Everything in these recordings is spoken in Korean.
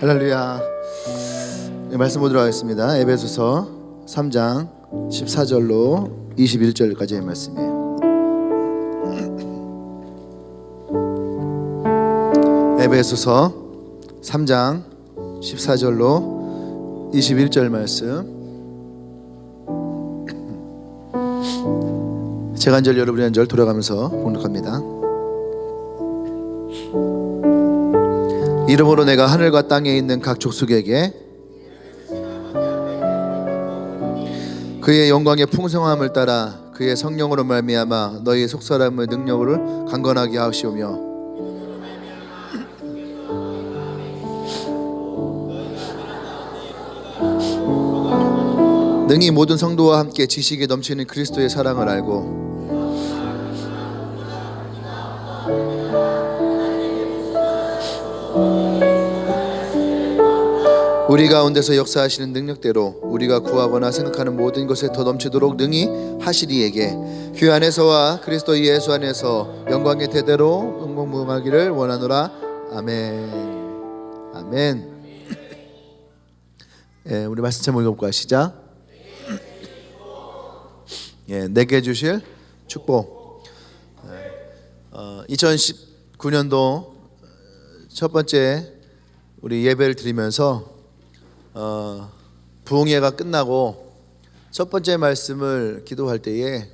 할렐루야. 네, 말씀 보도록 하겠습니다. 에베소서 3장 14절로 21절까지의 말씀이에요. 에베소서 3장 14절로 21절 말씀. 제가 한 절 여러분이 한 절 돌아가면서 봉독합니다. 이러므로 내가 하늘과 땅에 있는 각 족속에게 그의 영광의 풍성함을 따라 그의 성령으로 말미암아 너희 속사람의 능력을 강건하게 하시오며 능히 모든 성도와 함께 지식에 넘치는 그리스도의 사랑을 알고 우리 가운데서 역사하시는 능력대로 우리가 구하거나 생각하는 모든 것에 더 넘치도록 능히 하시리에게 그 안에서와 그리스도 예수 안에서 영광의 대대로 영광무궁하기를 원하노라. 아멘. 아멘. 예, 우리 말씀 제목 읽어볼까요? 시작. 예, 내게 주실 축복. 2019년도 첫 번째 우리 예배를 드리면서 부흥회가 끝나고 첫 번째 말씀을 기도할 때에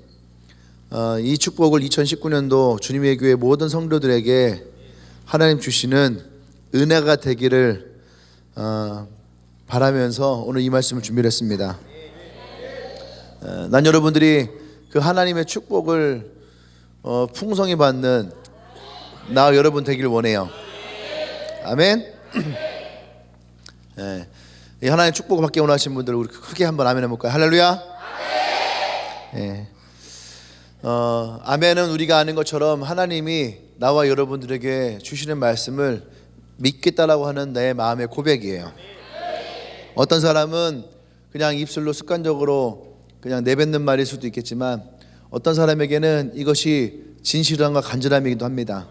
이 축복을 2019년도 주님의 교회 모든 성도들에게 하나님 주시는 은혜가 되기를 바라면서 오늘 이 말씀을 준비를 했습니다. 난 여러분들이 그 하나님의 축복을 풍성히 받는 나 여러분 되기를 원해요. 아멘. 네. 이 하나님의 축복을 받기 원하시는 분들 우리 크게 한번 아멘 해볼까요? 할렐루야. 네. 아멘은 우리가 아는 것처럼 하나님이 나와 여러분들에게 주시는 말씀을 믿겠다라고 하는 내 마음의 고백이에요. 어떤 사람은 그냥 입술로 습관적으로 그냥 내뱉는 말일 수도 있겠지만 어떤 사람에게는 이것이 진실함과 간절함이기도 합니다.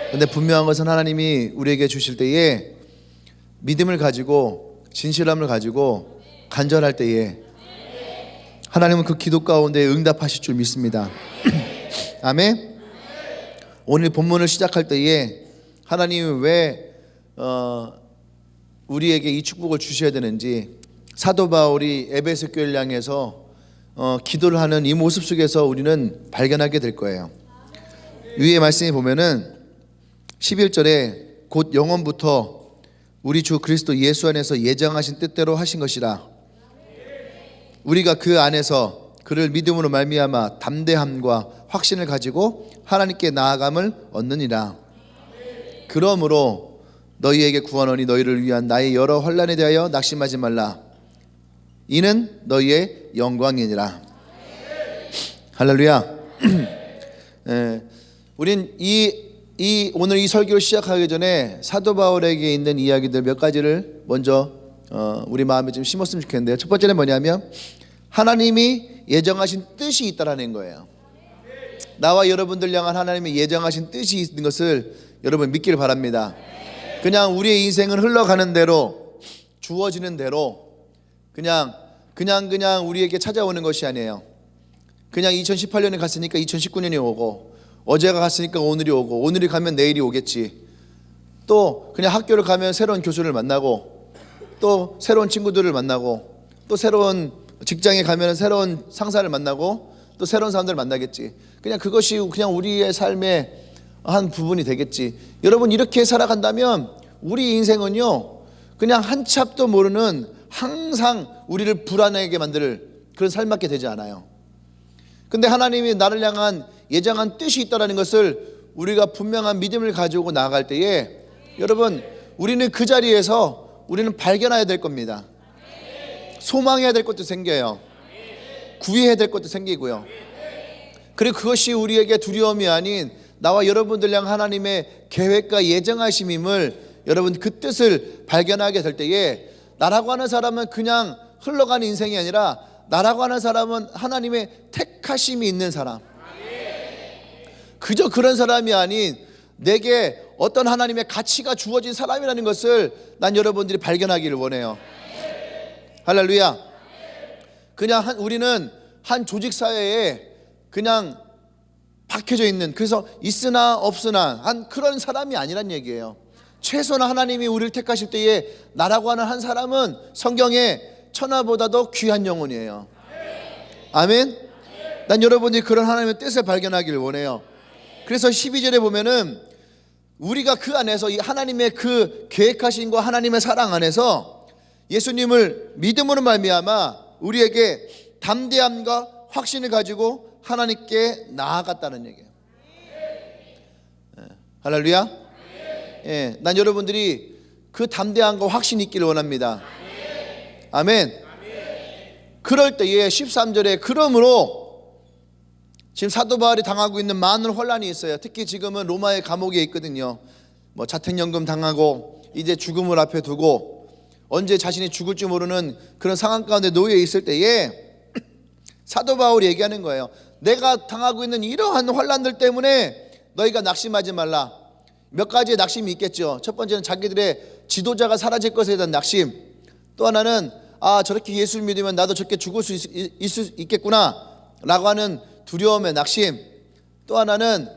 그런데 분명한 것은 하나님이 우리에게 주실 때에 믿음을 가지고 진실함을 가지고 간절할 때에 하나님은 그 기도 가운데 응답하실 줄 믿습니다. 아멘. 오늘 본문을 시작할 때에 하나님이 왜 우리에게 이 축복을 주셔야 되는지 사도 바울이 에베소 교회를 향해서 기도를 하는 이 모습 속에서 우리는 발견하게 될 거예요. 위에 말씀에 보면은 11절에 곧 영원부터 우리 주 그리스도 예수 안에서 예정하신 뜻대로 하신 것이라 우리가 그 안에서 그를 믿음으로 말미암아 담대함과 확신을 가지고 하나님께 나아감을 얻느니라. 그러므로 너희에게 구하노니 너희를 위한 나의 여러 환난에 대하여 낙심하지 말라. 이는 너희의 영광이니라. 할렐루야. 우린 오늘 이 설교를 시작하기 전에 사도 바울에게 있는 이야기들 몇 가지를 먼저 우리 마음에 좀 심었으면 좋겠는데요. 첫 번째는 뭐냐면 하나님이 예정하신 뜻이 있다라는 거예요. 나와 여러분들 향한 하나님의 예정하신 뜻이 있는 것을 여러분 믿기를 바랍니다. 그냥 우리의 인생은 흘러가는 대로 주어지는 대로 그냥 우리에게 찾아오는 것이 아니에요. 그냥 2018년에 갔으니까 2019년이 오고 어제가 갔으니까 오늘이 오고 오늘이 가면 내일이 오겠지. 또 그냥 학교를 가면 새로운 교수를 만나고 또 새로운 친구들을 만나고 또 새로운 직장에 가면 새로운 상사를 만나고 또 새로운 사람들을 만나겠지. 그냥 그것이 그냥 우리의 삶의 한 부분이 되겠지. 여러분 이렇게 살아간다면 우리 인생은요 그냥 한 치 앞도 모르는 항상 우리를 불안하게 만들 그런 삶밖에 되지 않아요. 근데 하나님이 나를 향한 예정한 뜻이 있다는 것을 우리가 분명한 믿음을 가지고 나아갈 때에 여러분 우리는 그 자리에서 우리는 발견해야 될 겁니다. 소망해야 될 것도 생겨요. 구해야 될 것도 생기고요. 그리고 그것이 우리에게 두려움이 아닌 나와 여러분들 향한 하나님의 계획과 예정하심임을 여러분 그 뜻을 발견하게 될 때에 나라고 하는 사람은 그냥 흘러가는 인생이 아니라 나라고 하는 사람은 하나님의 택하심이 있는 사람. 그저 그런 사람이 아닌 내게 어떤 하나님의 가치가 주어진 사람이라는 것을 난 여러분들이 발견하기를 원해요. 할렐루야. 그냥 우리는 한 조직 사회에 그냥 박혀져 있는, 그래서 있으나 없으나 한 그런 사람이 아니란 얘기예요. 최소한 하나님이 우리를 택하실 때에 나라고 하는 한 사람은 성경에 천하보다도 귀한 영혼이에요. 아멘. 난 여러분들이 그런 하나님의 뜻을 발견하기를 원해요. 그래서 12절에 보면은 우리가 그 안에서 이 하나님의 그 계획하신 거, 하나님의 사랑 안에서 예수님을 믿음으로 말미암아 우리에게 담대함과 확신을 가지고 하나님께 나아갔다는 얘기예요. 할렐루야. 예, 난 여러분들이 그 담대함과 확신이 있기를 원합니다. 아멘. 그럴 때에 13절에 그러므로 지금 사도 바울이 당하고 있는 많은 혼란이 있어요. 특히 지금은 로마의 감옥에 있거든요. 뭐 자택연금 당하고 이제 죽음을 앞에 두고 언제 자신이 죽을지 모르는 그런 상황 가운데 놓여 있을 때에 사도 바울이 얘기하는 거예요. 내가 당하고 있는 이러한 혼란들 때문에 너희가 낙심하지 말라. 몇 가지의 낙심이 있겠죠. 첫 번째는 자기들의 지도자가 사라질 것에 대한 낙심. 또 하나는 저렇게 예수를 믿으면 나도 저렇게 죽을 수 있겠구나 라고 하는 두려움의 낙심. 또 하나는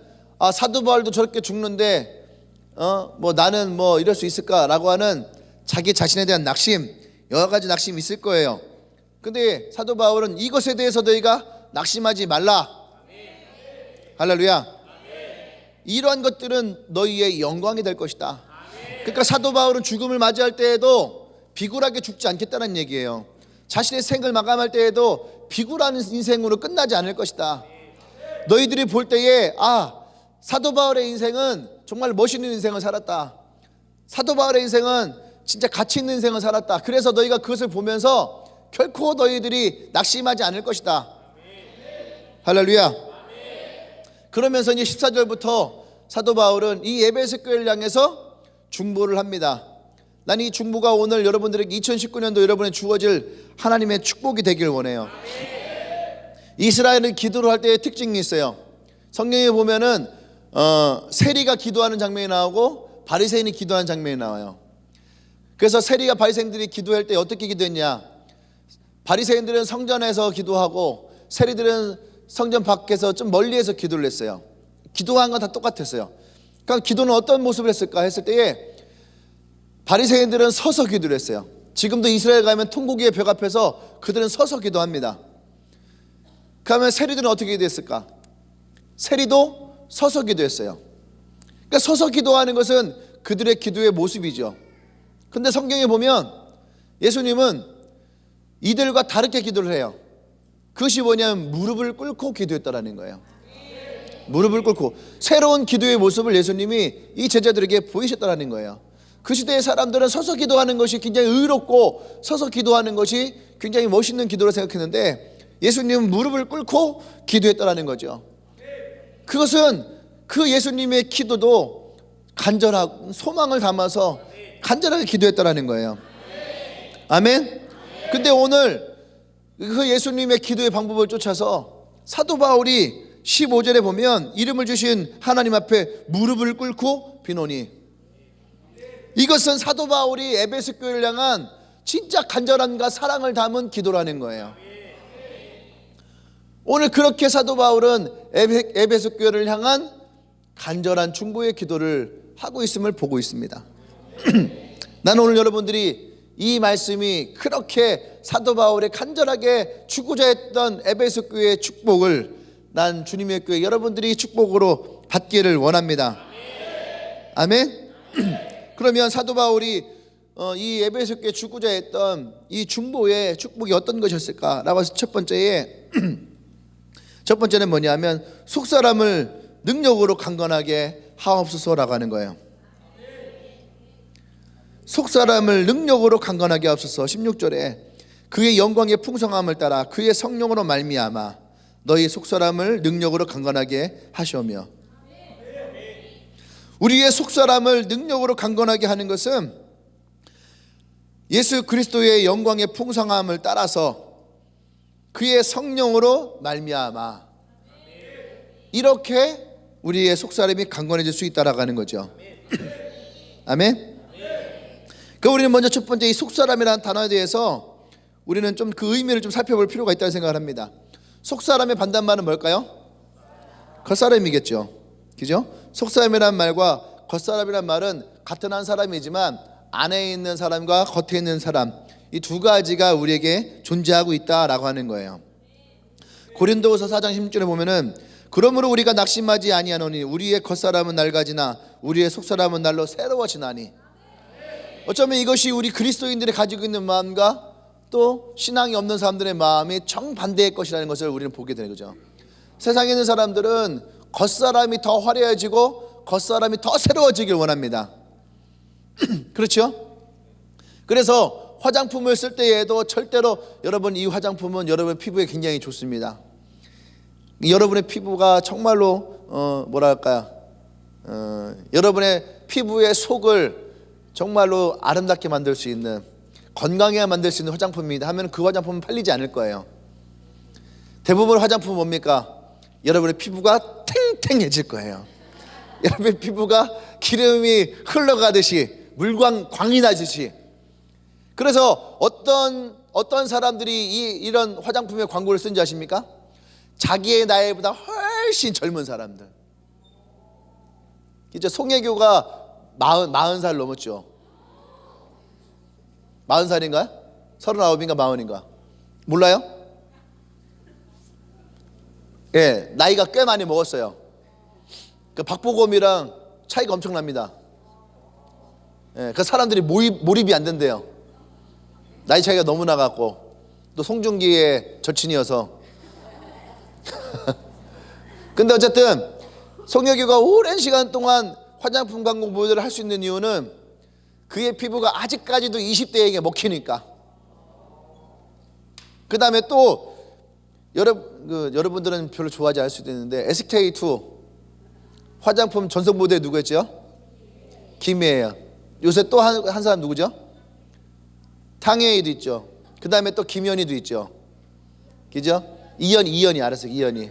사도 바울도 저렇게 죽는데 뭐 나는 뭐 이럴 수 있을까 라고 하는 자기 자신에 대한 낙심. 여러 가지 낙심이 있을 거예요. 근데 사도 바울은 이것에 대해서 너희가 낙심하지 말라. 할렐루야. 이러한 것들은 너희의 영광이 될 것이다. 그러니까 사도 바울은 죽음을 맞이할 때에도 비굴하게 죽지 않겠다는 얘기예요. 자신의 생을 마감할 때에도 비굴한 인생으로 끝나지 않을 것이다. 너희들이 볼 때에 사도 바울의 인생은 정말 멋있는 인생을 살았다. 사도 바울의 인생은 진짜 가치 있는 인생을 살았다. 그래서 너희가 그것을 보면서 결코 너희들이 낙심하지 않을 것이다. 할렐루야. 그러면서 이제 14절부터 사도 바울은 이 에베소 교회를 향해서 중보를 합니다. 난 이 중보가 오늘 여러분들에게 2019년도 여러분의 주어질 하나님의 축복이 되길 원해요. 이스라엘은 기도를 할 때의 특징이 있어요. 성경에 보면은 세리가 기도하는 장면이 나오고 바리새인이 기도하는 장면이 나와요. 그래서 세리가 바리새인들이 기도할 때 어떻게 기도했냐? 바리새인들은 성전에서 기도하고 세리들은 성전 밖에서 좀 멀리에서 기도를 했어요. 기도한 건 다 똑같았어요. 그러니까 기도는 어떤 모습을 했을까 했을 때에 바리새인들은 서서 기도를 했어요. 지금도 이스라엘 가면 통곡이의 벽 앞에서 그들은 서서 기도합니다. 그러면 세리들은 어떻게 기도했을까? 세리도 서서 기도했어요. 그러니까 서서 기도하는 것은 그들의 기도의 모습이죠. 근데 성경에 보면 예수님은 이들과 다르게 기도를 해요. 그것이 뭐냐면 무릎을 꿇고 기도했다라는 거예요. 무릎을 꿇고 새로운 기도의 모습을 예수님이 이 제자들에게 보이셨다라는 거예요. 그 시대의 사람들은 서서 기도하는 것이 굉장히 의롭고 서서 기도하는 것이 굉장히 멋있는 기도로 생각했는데 예수님은 무릎을 꿇고 기도했다라는 거죠. 그것은 그 예수님의 기도도 간절하고 소망을 담아서 간절하게 기도했다라는 거예요. 아멘. 근데 오늘 그 예수님의 기도의 방법을 쫓아서 사도 바울이 15절에 보면 이름을 주신 하나님 앞에 무릎을 꿇고 비노니, 이것은 사도 바울이 에베소 교회를 향한 진짜 간절함과 사랑을 담은 기도라는 거예요. 오늘 그렇게 사도 바울은 에베소 교회를 향한 간절한 중보의 기도를 하고 있음을 보고 있습니다. 나는 오늘 여러분들이 이 말씀이 그렇게 사도 바울의 간절하게 추구자 했던 에베소 교회의 축복을 난 주님의 교회 여러분들이 축복으로 받기를 원합니다. 아멘. 그러면 사도 바울이 이 에베소 교회 축구자 했던 이 중보의 축복이 어떤 것이었을까라고 해서 첫 번째는 뭐냐면 속사람을 능력으로 강건하게 하옵소서라고 하는 거예요. 속사람을 능력으로 강건하게 하옵소서. 16절에 그의 영광의 풍성함을 따라 그의 성령으로 말미암아 너희 속사람을 능력으로 강건하게 하시오며. 우리의 속사람을 능력으로 강건하게 하는 것은 예수 그리스도의 영광의 풍성함을 따라서 그의 성령으로 말미암아 이렇게 우리의 속사람이 강건해질 수 있다라고 하는 거죠. 아멘. 그 우리는 먼저 첫 번째 이 속사람이라는 단어에 대해서 우리는 좀 그 의미를 좀 살펴볼 필요가 있다는 생각을 합니다. 속사람의 반대말은 뭘까요? 겉사람이겠죠. 그죠? 속사람이라는 말과 겉사람이라는 말은 같은 한 사람이지만 안에 있는 사람과 겉에 있는 사람, 이 두 가지가 우리에게 존재하고 있다라고 하는 거예요. 고린도후서 4장 16절에 보면은 그러므로 우리가 낙심하지 아니하노니 우리의 겉사람은 낡아지나 우리의 속사람은 날로 새로워지나니. 어쩌면 이것이 우리 그리스도인들이 가지고 있는 마음과 또 신앙이 없는 사람들의 마음이 정반대의 것이라는 것을 우리는 보게 되는 거죠. 세상에 있는 사람들은 겉사람이 더 화려해지고 겉사람이 더 새로워지길 원합니다. 그렇죠? 그래서 화장품을 쓸 때에도 절대로 여러분 이 화장품은 여러분 피부에 굉장히 좋습니다. 여러분의 피부가 정말로 여러분의 피부의 속을 정말로 아름답게 만들 수 있는, 건강하게 만들 수 있는 화장품입니다 하면 그 화장품은 팔리지 않을 거예요. 대부분 화장품은 뭡니까? 여러분의 피부가 탱탱해질 거예요. 여러분의 피부가 기름이 흘러가듯이 광이 나듯이. 그래서 어떤 사람들이 이런 화장품의 광고를 쓴지 아십니까? 자기의 나이보다 훨씬 젊은 사람들. 이제 송혜교가 40살 넘었죠. 40살인가요? 39인가 40인가? 몰라요? 예, 나이가 꽤 많이 먹었어요. 그 박보검이랑 차이가 엄청납니다. 예, 그 사람들이 몰입이 안 된대요. 나이 차이가 너무 나갖고. 또 송중기의 절친이어서. 근데 어쨌든 송혜교가 오랜 시간 동안 화장품 광고 모델을 할 수 있는 이유는 그의 피부가 아직까지도 20대에게 먹히니까. 그 다음에 또 여러분들은 별로 좋아하지 않을 수도 있는데 SK2 화장품 전속 모델 누구였죠? 김혜예요. 요새 또 한 사람 누구죠? 탕혜이도 있죠. 그 다음에 또 김연희도 있죠. 그죠? 이연이 알았어요. 이연이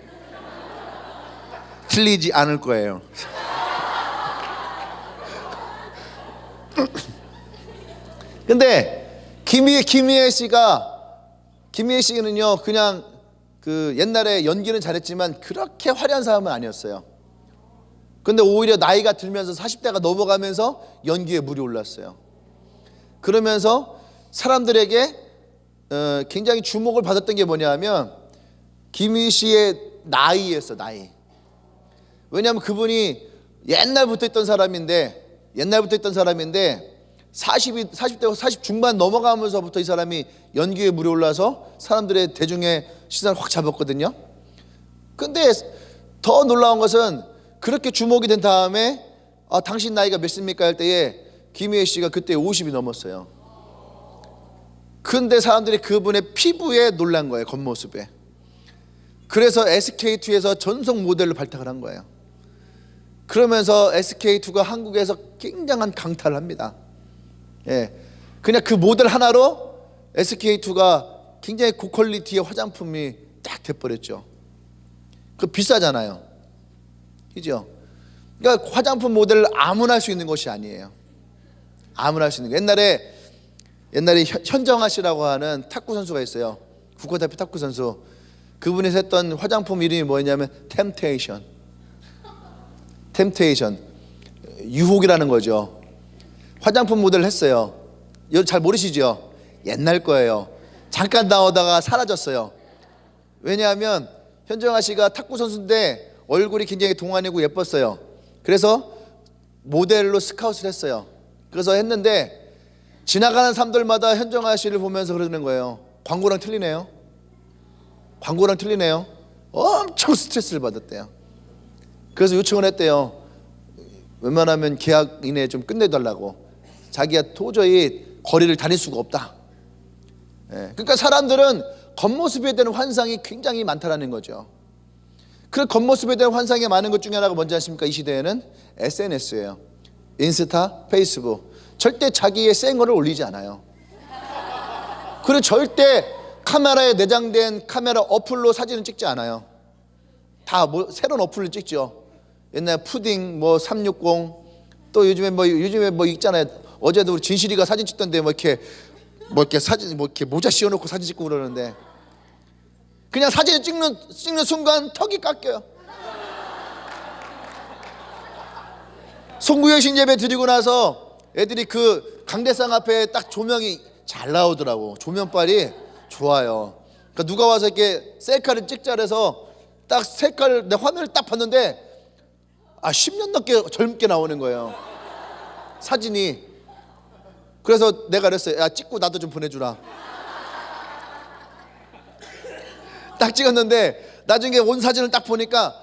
틀리지 않을 거예요. 근데 김희애 씨는요 그냥 그 옛날에 연기는 잘했지만 그렇게 화려한 사람은 아니었어요. 근데 오히려 나이가 들면서 40대가 넘어가면서 연기에 물이 올랐어요. 그러면서 사람들에게 굉장히 주목을 받았던 게 뭐냐면 김희애 씨의 나이였어. 나이. 왜냐하면 그분이 옛날부터 있던 사람인데 40대고 40 중반 넘어가면서부터 이 사람이 연기에 물이 올라서 사람들의 대중의 시선을 확 잡았거든요. 근데 더 놀라운 것은 그렇게 주목이 된 다음에 당신 나이가 몇입니까 할 때에 김희애 씨가 그때 50이 넘었어요. 근데 사람들이 그분의 피부에 놀란 거예요. 겉모습에. 그래서 SK2에서 전속 모델로 발탁을 한 거예요. 그러면서 SK2가 한국에서 굉장한 강탈을 합니다. 예, 그냥 그 모델 하나로 SK2가 굉장히 고퀄리티의 화장품이 딱 돼버렸죠. 그 비싸잖아요. 그죠? 그러니까 화장품 모델을 아무나 할 수 있는 것이 아니에요. 아무나 할 수 있는 거. 옛날에 현정아 씨라고 하는 탁구 선수가 있어요. 국가대표 탁구 선수. 그분이 했던 화장품 이름이 뭐였냐면 템테이션. 유혹이라는 거죠. 화장품 모델을 했어요. 여러분 잘 모르시죠? 옛날 거예요. 잠깐 나오다가 사라졌어요. 왜냐하면 현정아 씨가 탁구 선수인데 얼굴이 굉장히 동안이고 예뻤어요. 그래서 모델로 스카웃을 했어요. 그래서 했는데 지나가는 사람들마다 현정아 씨를 보면서 그러는 거예요. 광고랑 틀리네요. 엄청 스트레스를 받았대요. 그래서 요청을 했대요. 웬만하면 계약 이내에 좀 끝내달라고. 자기가 도저히 거리를 다닐 수가 없다. 예. 그러니까 사람들은 겉모습에 대한 환상이 굉장히 많다라는 거죠. 그 겉모습에 대한 환상이 많은 것 중에 하나가 뭔지 아십니까? 이 시대에는 SNS예요. 인스타, 페이스북. 절대 자기의 생얼을 올리지 않아요. 그리고 절대 카메라에 내장된 카메라 어플로 사진을 찍지 않아요. 다 새로운 어플을 찍죠. 옛날 푸딩 360 또 요즘에 뭐 있잖아요. 어제도 우리 진실이가 사진 찍던데 뭐 이렇게 사진 뭐 이렇게 모자 씌워놓고 사진 찍고 그러는데, 그냥 사진 찍는 순간 턱이 깎여요. 송구여신 예배 드리고 나서 애들이 그 강대상 앞에 딱 조명이 잘 나오더라고. 조명빨이 좋아요. 그러니까 누가 와서 이렇게 셀카를 찍자 그래서 딱 색깔 내 화면을 딱 봤는데 10년 넘게 젊게 나오는 거예요, 사진이. 그래서 내가 그랬어요. 야, 찍고 나도 좀 보내주라. 딱 찍었는데 나중에 온 사진을 딱 보니까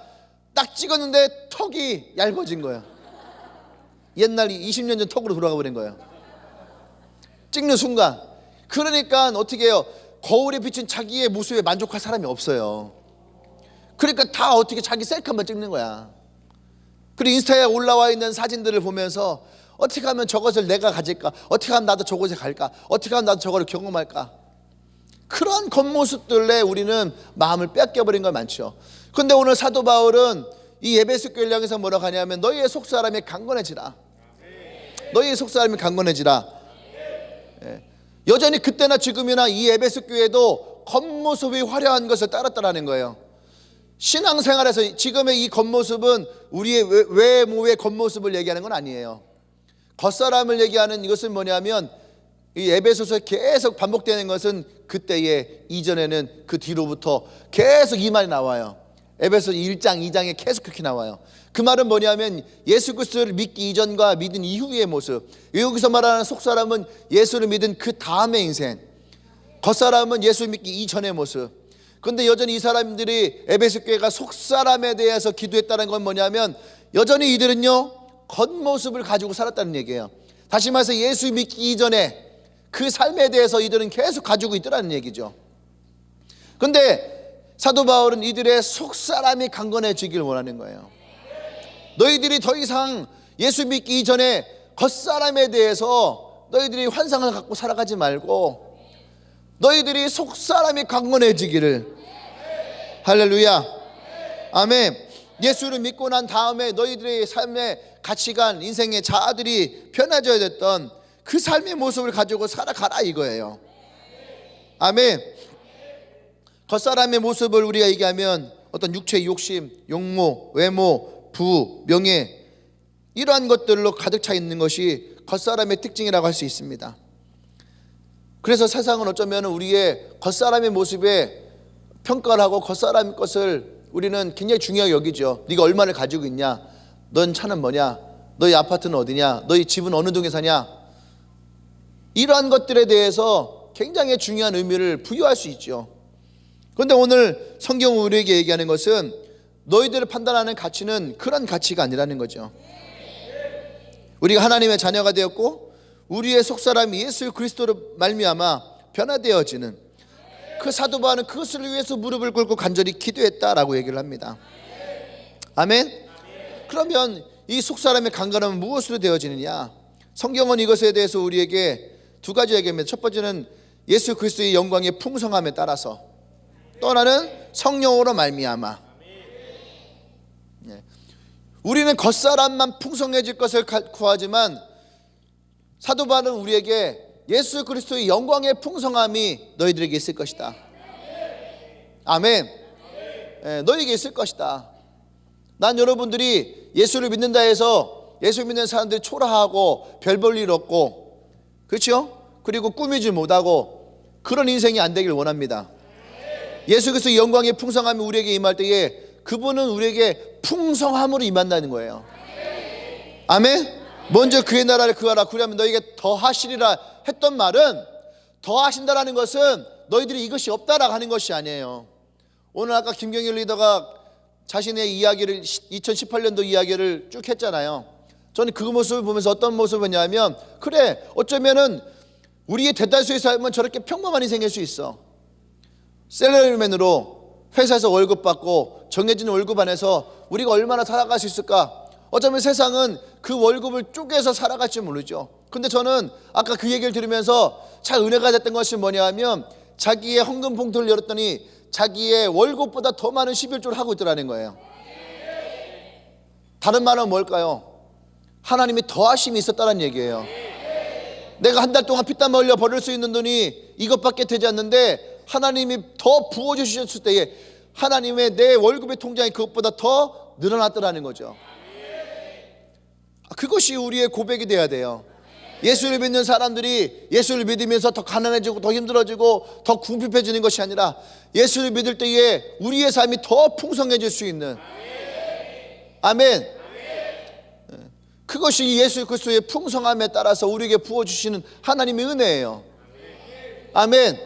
딱 찍었는데 턱이 얇아진 거예요. 옛날 20년 전 턱으로 돌아가 버린 거예요, 찍는 순간. 그러니까 어떻게 해요? 거울에 비친 자기의 모습에 만족할 사람이 없어요. 그러니까 다 어떻게 자기 셀카만 찍는 거야. 그리고 인스타에 올라와 있는 사진들을 보면서 어떻게 하면 저것을 내가 가질까? 어떻게 하면 나도 저곳에 갈까? 어떻게 하면 나도 저거를 경험할까? 그런 겉모습들에 우리는 마음을 뺏겨버린 걸 많죠. 그런데 오늘 사도 바울은 이 에베소 교회를 향해서 뭐라고 하냐면 너희의 속사람이 강건해지라. 너희의 속사람이 강건해지라. 여전히 그때나 지금이나 이 에베소 교회도 겉모습이 화려한 것을 따랐다라는 거예요. 신앙생활에서 지금의 이 겉모습은 우리의 외모의 겉모습을 얘기하는 건 아니에요. 겉사람을 얘기하는 이것은 뭐냐면 이 에베소서 계속 반복되는 것은 그때의 이전에는 그 뒤로부터 계속 이 말이 나와요. 에베소 1장 2장에 계속 그렇게 나와요. 그 말은 뭐냐면 예수 그리스도를 믿기 이전과 믿은 이후의 모습. 여기서 말하는 속사람은 예수를 믿은 그 다음의 인생, 겉사람은 예수 믿기 이전의 모습. 그런데 여전히 이 사람들이 에베소 교회가 속사람에 대해서 기도했다는 건 뭐냐면 여전히 이들은요 겉모습을 가지고 살았다는 얘기예요. 다시 말해서 예수 믿기 이전에 그 삶에 대해서 이들은 계속 가지고 있더라는 얘기죠. 그런데 사도 바울은 이들의 속사람이 강건해지길 원하는 거예요. 너희들이 더 이상 예수 믿기 이전에 겉사람에 대해서 너희들이 환상을 갖고 살아가지 말고 너희들이 속사람이 강건해지기를. 할렐루야, 아멘. 예수를 믿고 난 다음에 너희들의 삶의 가치관, 인생의 자아들이 변화져야 됐던 그 삶의 모습을 가지고 살아가라 이거예요. 아멘. 겉사람의 모습을 우리가 얘기하면 어떤 육체의 욕심, 용모, 외모, 부, 명예, 이러한 것들로 가득 차 있는 것이 겉사람의 특징이라고 할 수 있습니다. 그래서 세상은 어쩌면 우리의 겉사람의 모습에 평가를 하고 겉사람 것을 우리는 굉장히 중요하게 여기죠. 네가 얼마를 가지고 있냐, 넌 차는 뭐냐, 너희 아파트는 어디냐, 너희 집은 어느 동에 사냐, 이러한 것들에 대해서 굉장히 중요한 의미를 부여할 수 있죠. 그런데 오늘 성경은 우리에게 얘기하는 것은 너희들을 판단하는 가치는 그런 가치가 아니라는 거죠. 우리가 하나님의 자녀가 되었고 우리의 속사람이 예수 그리스도로 말미암아 변화되어지는 그 사도 바울은 그것을 위해서 무릎을 꿇고 간절히 기도했다라고 얘기를 합니다. 아멘. 그러면 이 속사람의 강건함은 무엇으로 되어지느냐? 성경은 이것에 대해서 우리에게 두 가지 얘기합니다. 첫 번째는 예수 그리스도의 영광의 풍성함에 따라서, 또 하나는 성령으로 말미암아. 우리는 겉사람만 풍성해질 것을 구하지만 사도 바울은 우리에게 예수 그리스도의 영광의 풍성함이 너희들에게 있을 것이다. 아멘. 너희에게 있을 것이다. 난 여러분들이 예수를 믿는다 해서 예수 믿는 사람들이 초라하고 별 볼 일 없고, 그렇죠? 그리고 꾸미지 못하고 그런 인생이 안 되길 원합니다. 예수 그리스도의 영광의 풍성함이 우리에게 임할 때에 그분은 우리에게 풍성함으로 임한다는 거예요. 아멘. 먼저 그의 나라를 구하라. 그러면 너희에게 더하시리라 했던 말은, 더하신다라는 것은 너희들이 이것이 없다라고 하는 것이 아니에요. 오늘 아까 김경일 리더가 자신의 이야기를 2018년도 이야기를 쭉 했잖아요. 저는 그 모습을 보면서 어떤 모습이냐면, 그래, 어쩌면은 우리의 대다수의 삶은 저렇게 평범한 인생일 수 있어. 셀러리맨으로 회사에서 월급 받고 정해진 월급 안에서 우리가 얼마나 살아갈 수 있을까? 어쩌면 세상은 그 월급을 쪼개서 살아갈지 모르죠. 근데 저는 아까 그 얘기를 들으면서 참 은혜가 됐던 것이 뭐냐면, 자기의 헌금 봉투를 열었더니 자기의 월급보다 더 많은 11조를 하고 있더라는 거예요. 다른 말은 뭘까요? 하나님이 더하심이 있었다는 얘기예요. 내가 한 달 동안 피땀 흘려 벌을 수 있는 돈이 이것밖에 되지 않는데 하나님이 더 부어주셨을 때에 하나님의 내 월급의 통장이 그것보다 더 늘어났더라는 거죠. 그것이 우리의 고백이 돼야 돼요. 예수를 믿는 사람들이 예수를 믿으면서 더 가난해지고 더 힘들어지고 더 궁핍해지는 것이 아니라 예수를 믿을 때에 우리의 삶이 더 풍성해질 수 있는, 아멘. 그것이 예수 그리스도의 풍성함에 따라서 우리에게 부어주시는 하나님의 은혜예요. 아멘.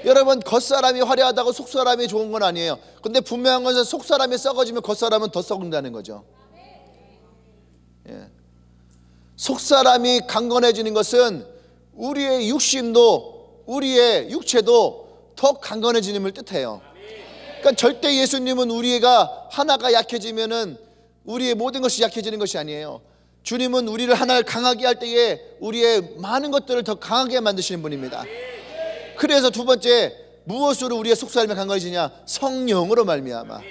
여러분, 겉사람이 화려하다고 속사람이 좋은 건 아니에요. 근데 분명한 것은 속사람이 썩어지면 겉사람은 더 썩는다는 거죠. 예. 속사람이 강건해지는 것은 우리의 육신도 우리의 육체도 더 강건해지는 걸 뜻해요. 그러니까 절대 예수님은 우리가 하나가 약해지면은 우리의 모든 것이 약해지는 것이 아니에요. 주님은 우리를 하나를 강하게 할 때에 우리의 많은 것들을 더 강하게 만드시는 분입니다. 그래서 두 번째, 무엇으로 우리의 속사람이 강건해지냐? 성령으로 말미암아.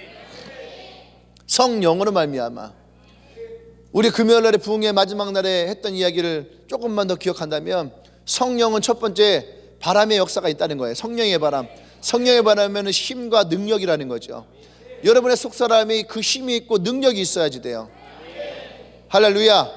성령으로 말미암아. 우리 금요일날에 부흥의 마지막 날에 했던 이야기를 조금만 더 기억한다면, 성령은 첫 번째 바람의 역사가 있다는 거예요. 성령의 바람. 성령의 바람은 힘과 능력이라는 거죠. 여러분의 속사람이 그 힘이 있고 능력이 있어야지 돼요. 할렐루야.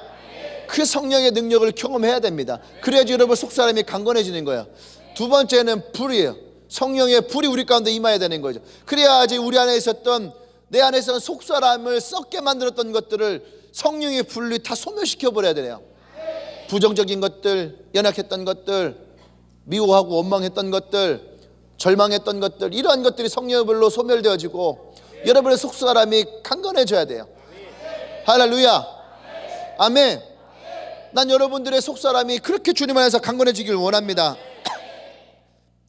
그 성령의 능력을 경험해야 됩니다. 그래야지 여러분 속사람이 강건해지는 거예요. 두 번째는 불이에요. 성령의 불이 우리 가운데 임해야 되는 거죠. 그래야지 우리 안에 있었던, 내 안에 있었던 속사람을 썩게 만들었던 것들을 성령의 불로 다 소멸시켜 버려야 돼요. 부정적인 것들, 연약했던 것들, 미워하고 원망했던 것들, 절망했던 것들, 이러한 것들이 성령의 불로 소멸되어지고 여러분의 속사람이 강건해져야 돼요. 할렐루야. 아멘. 난 여러분들의 속사람이 그렇게 주님 안에서 강건해지길 원합니다.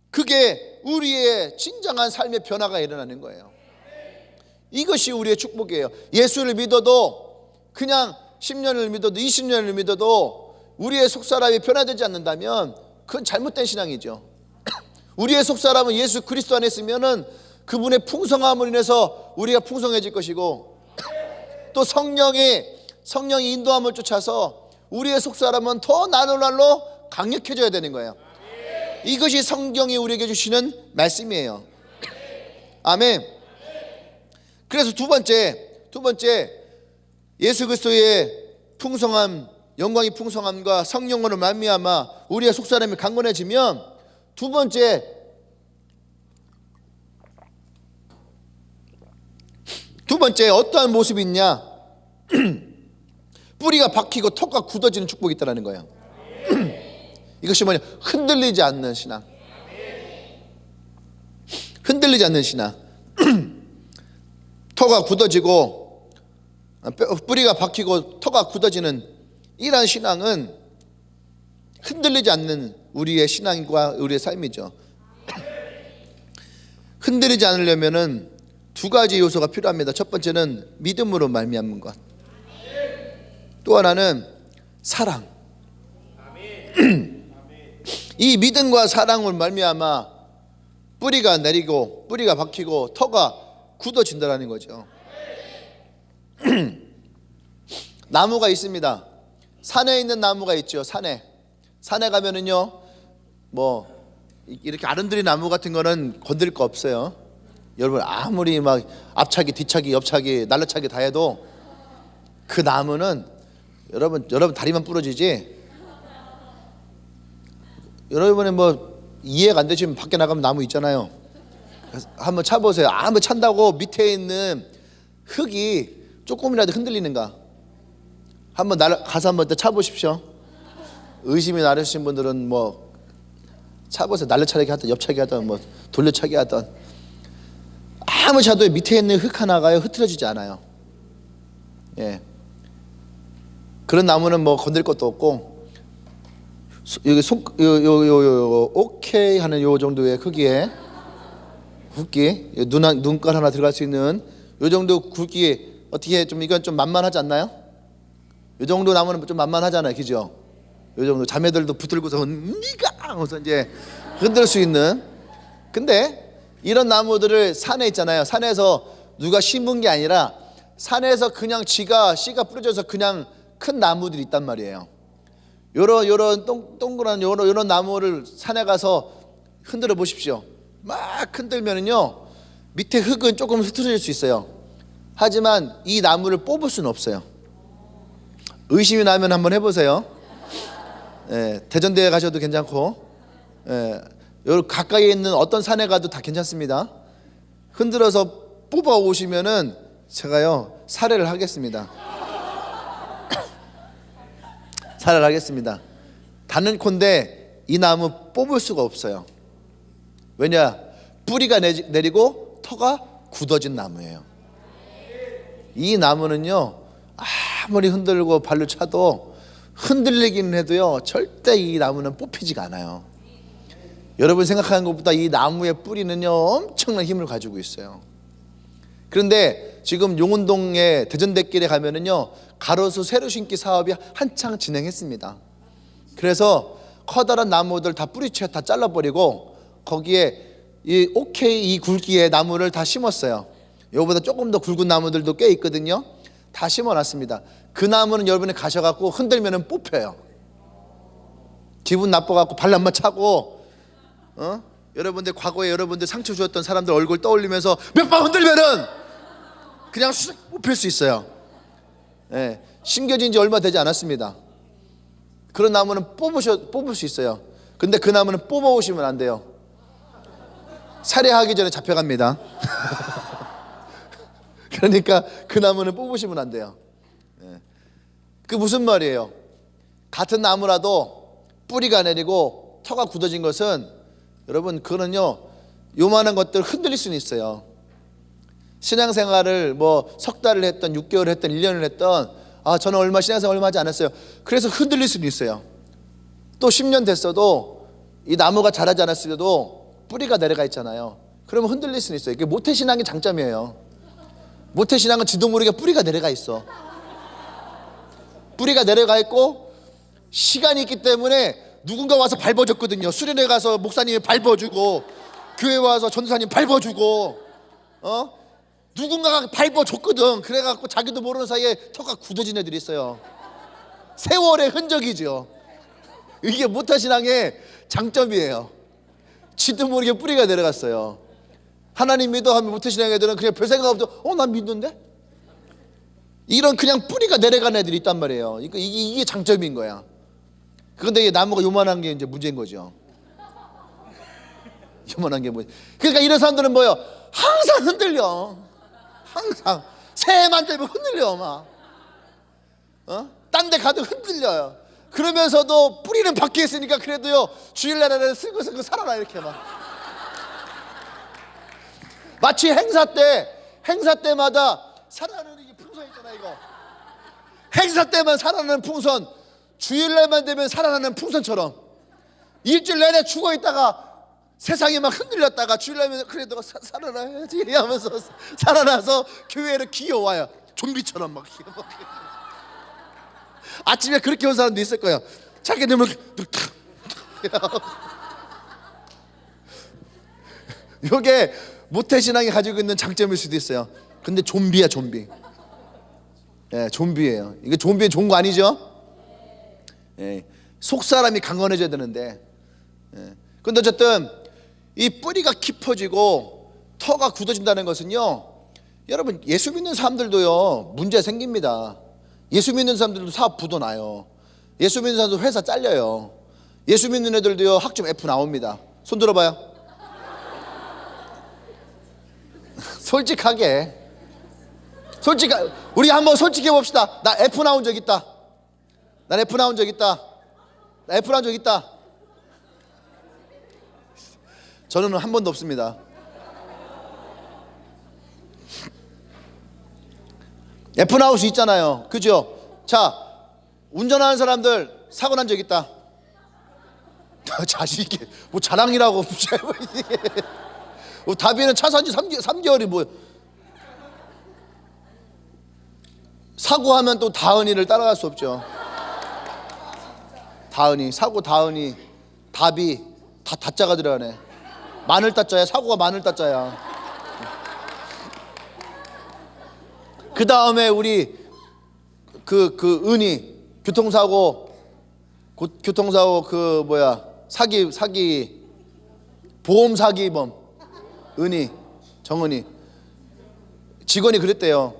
그게 우리의 진정한 삶의 변화가 일어나는 거예요. 이것이 우리의 축복이에요. 예수를 믿어도, 그냥 10년을 믿어도 20년을 믿어도 우리의 속사람이 변화되지 않는다면 그건 잘못된 신앙이죠. 우리의 속사람은 예수 그리스도 안에 있으면은 그분의 풍성함을 인해서 우리가 풍성해질 것이고, 또 성령이 인도함을 쫓아서 우리의 속사람은 더 날로 강력해져야 되는 거예요. 이것이 성경이 우리에게 주시는 말씀이에요. 아멘. 그래서 두 번째 예수 그리스도의 풍성함, 영광이 풍성함과 성령으로 말미암아 우리의 속사람이 강건해지면, 두 번째 어떠한 모습이 있냐? 뿌리가 박히고 턱과 굳어지는 축복이 있다는 거예요. 이것이 뭐냐? 흔들리지 않는 신앙. 흔들리지 않는 신앙. 턱가 굳어지고 뿌리가 박히고 턱가 굳어지는 이러한 신앙은 흔들리지 않는 우리의 신앙과 우리의 삶이죠. 흔들리지 않으려면은 두 가지 요소가 필요합니다. 첫 번째는 믿음으로 말미암는 것. 또 하나는 사랑. 이 믿음과 사랑을 말미암아 뿌리가 내리고 뿌리가 박히고 터가 굳어진다라는 거죠. 나무가 있습니다. 산에 있는 나무가 있죠. 산에 가면은요, 뭐 이렇게 아름드리 나무 같은 거는 건드릴 거 없어요. 여러분, 아무리 막 앞차기 뒤차기 옆차기 날라차기 다 해도 그 나무는 여러분 다리만 부러지지. 여러분이 뭐 이해가 안 되시면 밖에 나가면 나무 있잖아요. 한번 차보세요. 아무리 찬다고 밑에 있는 흙이 조금이라도 흔들리는가 한번 가서 한번 차보십시오. 의심이 나르신 분들은 뭐 차보세요. 날려차기 하든 옆차기 하든 뭐 돌려차기 하든 아무 차도 밑에 있는 흙 하나가 흐트러지지 않아요. 예. 그런 나무는 뭐 건들 것도 없고, 여기 오케이 하는 요 정도의 크기에 굵기, 눈깔 하나 들어갈 수 있는 요 정도 굵기, 어떻게 좀 이건 좀 만만하지 않나요? 요 정도 나무는 좀 만만하잖아요, 그죠? 요 정도 자매들도 붙들고서 니가 하면서 이제 흔들 수 있는. 근데 이런 나무들을 산에 있잖아요. 산에서 누가 심은 게 아니라 산에서 그냥 씨가 뿌려져서 그냥 큰 나무들이 있단 말이에요. 요런 동그란 요런 나무를 산에 가서 흔들어 보십시오. 막 흔들면은요, 밑에 흙은 조금 흐트러질 수 있어요. 하지만 이 나무를 뽑을 수는 없어요. 의심이 나면 한번 해보세요. 대전대에 가셔도 괜찮고, 요 가까이에 있는 어떤 산에 가도 다 괜찮습니다. 흔들어서 뽑아 오시면은 제가요 살해를 하겠습니다. 살해를 하겠습니다. 단언컨대 이 나무 뽑을 수가 없어요. 왜냐? 뿌리가 내리고 터가 굳어진 나무예요. 이 나무는요, 아무리 흔들고 발로 차도 흔들리기는 해도요, 절대 이 나무는 뽑히지가 않아요. 여러분 생각하는 것보다 이 나무의 뿌리는요, 엄청난 힘을 가지고 있어요. 그런데 지금 용운동의 대전대길에 가면은요, 가로수 새로 심기 사업이 한창 진행했습니다. 그래서 커다란 나무들 다 뿌리채 다 잘라버리고 거기에 이 굵기의 나무를 다 심었어요. 이거보다 조금 더 굵은 나무들도 꽤 있거든요. 다 심어놨습니다. 그 나무는 여러분이 가셔갖고 흔들면은 뽑혀요. 기분 나빠갖고 발 한번 차고, 여러분들 과거에 여러분들 상처 주었던 사람들 얼굴 떠올리면서 몇 번 흔들면은 그냥 쑥 뽑힐 수 있어요. 심겨진 지 얼마 되지 않았습니다. 그런 나무는 뽑을 수 있어요. 근데 그 나무는 뽑아오시면 안 돼요. 살해하기 전에 잡혀갑니다. 그러니까 그 나무는 뽑으시면 안 돼요. 그 무슨 말이에요? 같은 나무라도 뿌리가 내리고 터가 굳어진 것은, 여러분 그거는요, 요만한 것들 흔들릴 수는 있어요. 신앙생활을 뭐 석 달을 했던 6개월을 했던 1년을 했던, 저는 신앙생활 얼마 하지 않았어요. 그래서 흔들릴 수는 있어요. 또 10년 됐어도 이 나무가 자라지 않았어도 뿌리가 내려가 있잖아요. 그러면 흔들릴 수는 있어요. 이게 모태신앙의 장점이에요. 모태신앙은 지도 모르게 뿌리가 내려가 있어. 뿌리가 내려가 있고 시간이 있기 때문에 누군가 와서 밟아줬거든요. 수련회 가서 목사님이 밟아주고, 교회 와서 전도사님 밟아주고, 누군가가 밟아줬거든. 그래갖고 자기도 모르는 사이에 턱가 굳어진 애들이 있어요. 세월의 흔적이죠. 이게 모태신앙의 장점이에요. 지도 모르게 뿌리가 내려갔어요. 하나님 믿어 하면 모태신앙 애들은 그냥 별 생각 없죠. 난 믿는데? 이런 그냥 뿌리가 내려간 애들이 있단 말이에요. 이게 장점인 거야. 그런데 이 나무가 요만한 게 이제 문제인 거죠. 요만한 게 문제. 그러니까 이런 사람들은 뭐예요? 항상 흔들려. 항상 새해만 되면 흔들려 막. 딴 데 가도 흔들려요. 그러면서도 뿌리는 밖에 있으니까 그래도요, 주일날에는 슬그슬그 살아나 이렇게 막. 마치 행사 때마다 살아나는 이 풍선 있잖아, 이거. 행사 때만 살아나는 풍선, 주일날만 되면 살아나는 풍선처럼 일주일 내내 죽어 있다가 세상이 막 흔들렸다가 주일날면 그래도 살아나야지 하면서 살아나서 교회를 기어와요. 좀비처럼 막. 아침에 그렇게 온 사람도 있을 거예요. 자기들 막 이게 모태신앙이 가지고 있는 장점일 수도 있어요. 근데 좀비야, 좀비. 좀비예요. 이게 좀비 좋은 거 아니죠? 속사람이 강건해져야 되는데. 근데 어쨌든 이 뿌리가 깊어지고 터가 굳어진다는 것은요, 여러분 예수 믿는 사람들도요 문제 생깁니다. 예수 믿는 사람들도 사업 부도 나요. 예수 믿는 사람도 회사 잘려요. 예수 믿는 애들도요 학점 F 나옵니다. 손 들어봐요. 솔직하게 우리 한번 솔직해 봅시다. 나 F 나온 적 있다. 난 F 나온 적 있다. 나 F 나온 적 있다. 저는 한 번도 없습니다. F 나올 수 있잖아요. 그죠? 자, 운전하는 사람들 사고 난 적 있다. 자식이 뭐 자랑이라고. 다비는 차 산 지 3개월이 뭐. 사고하면 또 다은이를 따라갈 수 없죠. 다은이, 사고 다은이, 다비 다 다자가 들어가네. 마늘 따자야. 사고가 마늘 따자야. 그 다음에 우리 그 은희 교통사고 그 뭐야 사기 보험 사기범 은희 정은희 직원이 그랬대요.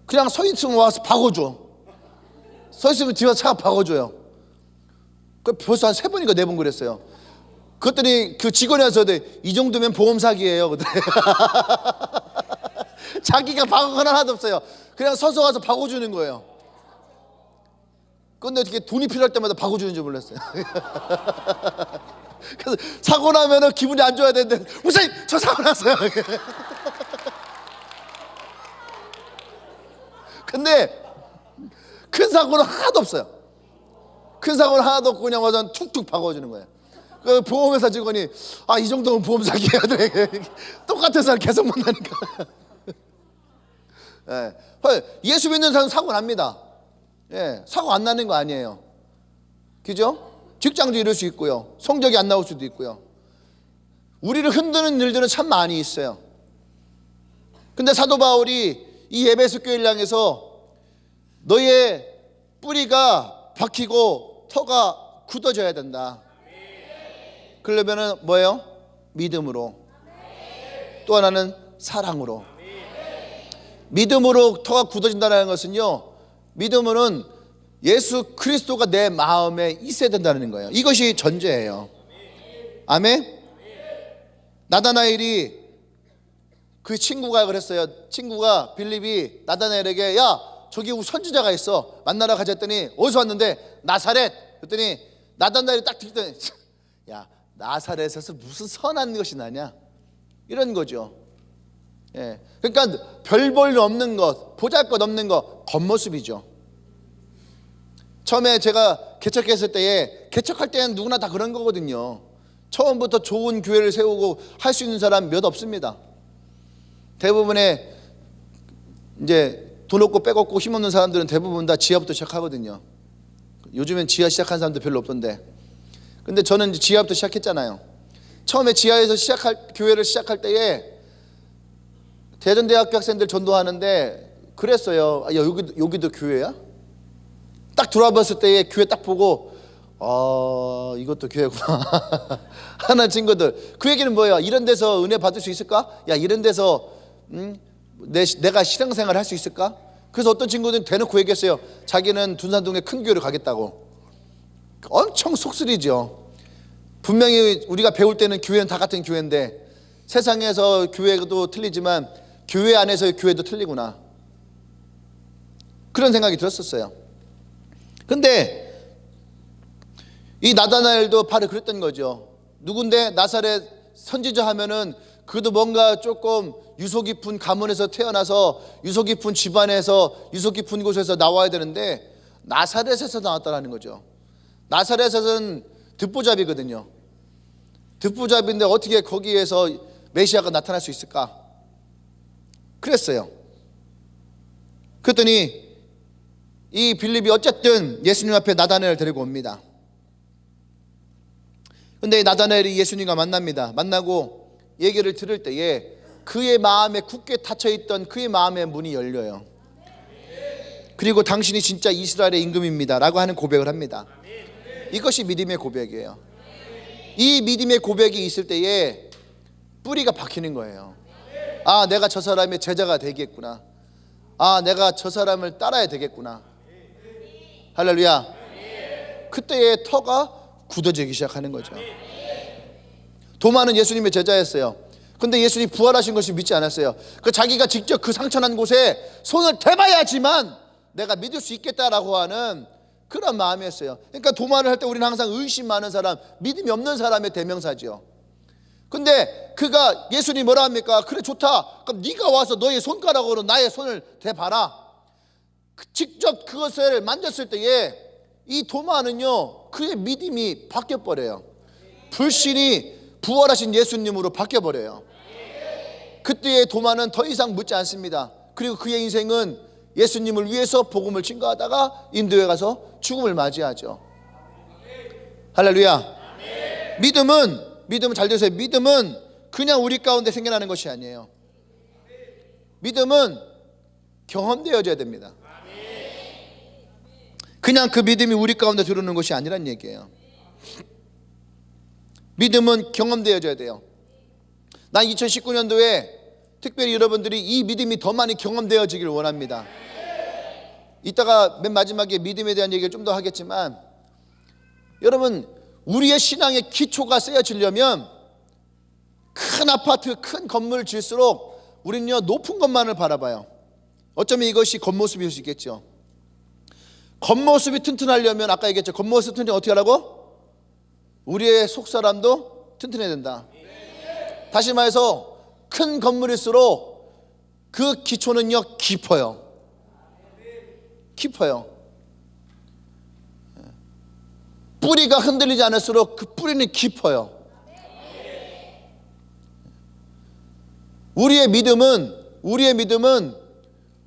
그냥 서 있으면 와서 박아줘. 서 있으면 뒤에 차가 박아줘요. 그 벌써 한 3번인가 4번 그랬어요. 그랬더니 그 직원이 와서 이 정도면 보험 사기예요. 자기가 박은 하나도 없어요. 그냥 서서 와서 박아주는 거예요. 근데 어떻게 돈이 필요할 때마다 박아주는 줄 몰랐어요. 그래서 사고 나면은 기분이 안 좋아야 되는데 목사님 저 사고 났어요. 근데 큰 사고는 하나도 없어요. 큰 사고는 하나도 없고 그냥 와서 툭툭 박아주는 거예요. 그 보험회사 직원이 이 정도면 보험 사기해야 돼. 똑같은 사람 계속 만나니까. 예. 예수 믿는 사람은 사고 납니다. 예. 사고 안 나는 거 아니에요. 그죠? 직장도 잃을 수 있고요. 성적이 안 나올 수도 있고요. 우리를 흔드는 일들은 참 많이 있어요. 근데 사도 바울이 이 에베소 교회를 향해서 너의 뿌리가 박히고 터가 굳어져야 된다. 그러려면은 뭐예요? 믿음으로. 또 하나는 사랑으로. 믿음으로 터가 굳어진다는 것은요, 믿음은 예수 그리스도가 내 마음에 있어야 된다는 거예요. 이것이 전제예요. 아멘. 나다나엘이 그 친구가 그랬어요. 친구가 빌립이 나다나엘에게 야 저기 선지자가 있어 만나러 가자 했더니 어디서 왔는데 나사렛. 그랬더니 나다나엘이 딱 듣더니 야 나사렛에서 무슨 선한 것이 나냐 이런 거죠. 예. 그러니까 별 볼 없는 것, 보잘것없는 것, 겉모습이죠. 처음에 제가 개척했을 때에 개척할 때는 누구나 다 그런 거거든요. 처음부터 좋은 교회를 세우고 할 수 있는 사람 몇 없습니다. 대부분의 이제 돈 없고 빼먹고 힘없는 사람들은 대부분 다 지하부터 시작하거든요. 요즘엔 지하 시작한 사람들 별로 없던데. 근데 저는 이제 지하부터 시작했잖아요. 처음에 지하에서 교회를 시작할 때에 대전대학교 학생들 전도하는데 그랬어요. 야 여기도 교회야? 딱 들어와 봤을 때에 교회 딱 보고 이것도 교회구나 하는 친구들. 그 얘기는 뭐예요? 이런 데서 은혜 받을 수 있을까? 야 이런 데서 내가 신앙생활 할 수 있을까? 그래서 어떤 친구들은 대놓고 얘기했어요. 자기는 둔산동에 큰 교회를 가겠다고. 엄청 속쓰리죠. 분명히 우리가 배울 때는 교회는 다 같은 교회인데 세상에서 교회도 틀리지만 교회 안에서의 교회도 틀리구나, 그런 생각이 들었었어요. 근데 이 나다나엘도 바로 그랬던 거죠. 누군데 나사렛 선지자 하면은 그도 뭔가 조금 유서 깊은 가문에서 태어나서 유서 깊은 집안에서 유서 깊은 곳에서 나와야 되는데 나사렛에서 나왔다라는 거죠. 나사렛은 듣보잡이거든요. 듣보잡인데 어떻게 거기에서 메시아가 나타날 수 있을까? 그랬어요. 그랬더니 이 빌립이 어쨌든 예수님 앞에 나다나엘을 데리고 옵니다. 근데 나다나엘이 예수님과 만납니다. 만나고 얘기를 들을 때에 그의 마음에 굳게 닫혀있던 그의 마음의 문이 열려요. 그리고 당신이 진짜 이스라엘의 임금입니다 라고 하는 고백을 합니다. 이것이 믿음의 고백이에요. 이 믿음의 고백이 있을 때에 뿌리가 박히는 거예요. 내가 저 사람의 제자가 되겠구나. 내가 저 사람을 따라야 되겠구나. 할렐루야. 그때의 터가 굳어지기 시작하는 거죠. 도마는 예수님의 제자였어요. 근데 예수님이 부활하신 것을 믿지 않았어요. 자기가 직접 그 상처난 곳에 손을 대봐야지만 내가 믿을 수 있겠다라고 하는 그런 마음이었어요. 그러니까 도마를 할 때 우리는 항상 의심 많은 사람, 믿음이 없는 사람의 대명사죠. 근데 그가 예수님이 뭐라 합니까? 그래 좋다. 그럼 네가 와서 너의 손가락으로 나의 손을 대봐라. 직접 그것을 만졌을 때에 이 도마는요 그의 믿음이 바뀌어버려요. 불신이 부활하신 예수님으로 바뀌어버려요. 그때의 도마는 더 이상 묻지 않습니다. 그리고 그의 인생은 예수님을 위해서 복음을 증거하다가 인도에 가서 죽음을 맞이하죠. 할렐루야. 믿음은 잘 들으세요. 믿음은 그냥 우리 가운데 생겨나는 것이 아니에요. 믿음은 경험되어져야 됩니다. 그냥 그 믿음이 우리 가운데 들어오는 것이 아니란 얘기예요. 믿음은 경험되어져야 돼요. 난 2019년도에 특별히 여러분들이 이 믿음이 더 많이 경험되어지길 원합니다. 이따가 맨 마지막에 믿음에 대한 얘기를 좀 더 하겠지만, 여러분, 우리의 신앙의 기초가 세워지려면 큰 아파트, 큰 건물을 질수록 우리는요 높은 것만을 바라봐요. 어쩌면 이것이 겉모습일 수 있겠죠. 겉모습이 튼튼하려면 아까 얘기했죠. 겉모습 튼튼히 어떻게 하라고? 우리의 속사람도 튼튼해야 된다. 다시 말해서 큰 건물일수록 그 기초는요 깊어요. 깊어요. 뿌리가 흔들리지 않을수록 그 뿌리는 깊어요. 우리의 믿음은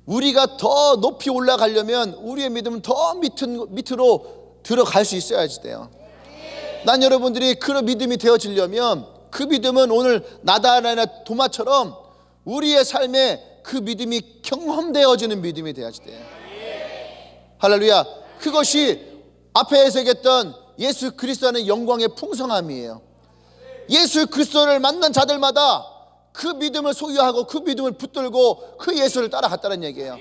우리가 더 높이 올라가려면 우리의 믿음은 더 밑으로 들어갈 수 있어야지 돼요. 난 여러분들이 그런 믿음이 되어지려면 그 믿음은 오늘 나다나나 도마처럼 우리의 삶에 그 믿음이 경험되어지는 믿음이 되어야지 돼요. 할렐루야. 그것이 앞에서 얘기했던 예수 그리스도는 영광의 풍성함이에요. 예수 그리스도를 만난 자들마다 그 믿음을 소유하고 그 믿음을 붙들고 그 예수를 따라갔다는 얘기예요.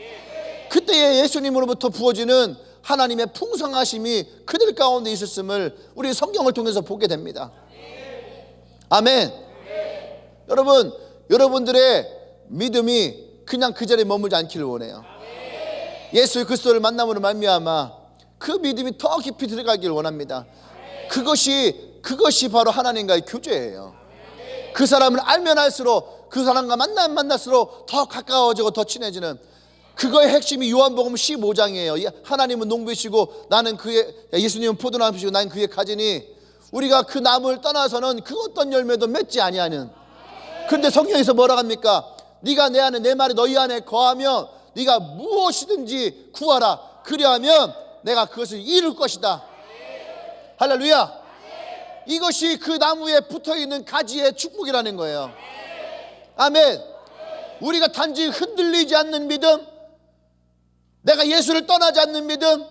그때의 예수님으로부터 부어지는 하나님의 풍성하심이 그들 가운데 있었음을 우리 성경을 통해서 보게 됩니다. 아멘. 여러분, 여러분들의 믿음이 그냥 그 자리에 머물지 않기를 원해요. 예수 그리스도를 만남으로 말미암아 그 믿음이 더 깊이 들어가기를 원합니다. 그것이 바로 하나님과의 교제예요. 그 사람을 알면 알수록, 그 사람과 만나면 만날수록 더 가까워지고 더 친해지는, 그거의 핵심이 요한복음 15장이에요. 하나님은 농부이시고 나는 예수님은 포도나무시고 나는 그의 가지니 우리가 그 나무를 떠나서는 그 어떤 열매도 맺지 아니하는. 그런데 성경에서 뭐라고 합니까? 네가 내 안에, 내 말이 너희 안에 거하면 네가 무엇이든지 구하라. 그리하면 내가 그것을 이룰 것이다. 할렐루야. 이것이 그 나무에 붙어있는 가지의 축복이라는 거예요. 아멘. 우리가 단지 흔들리지 않는 믿음, 내가 예수를 떠나지 않는 믿음,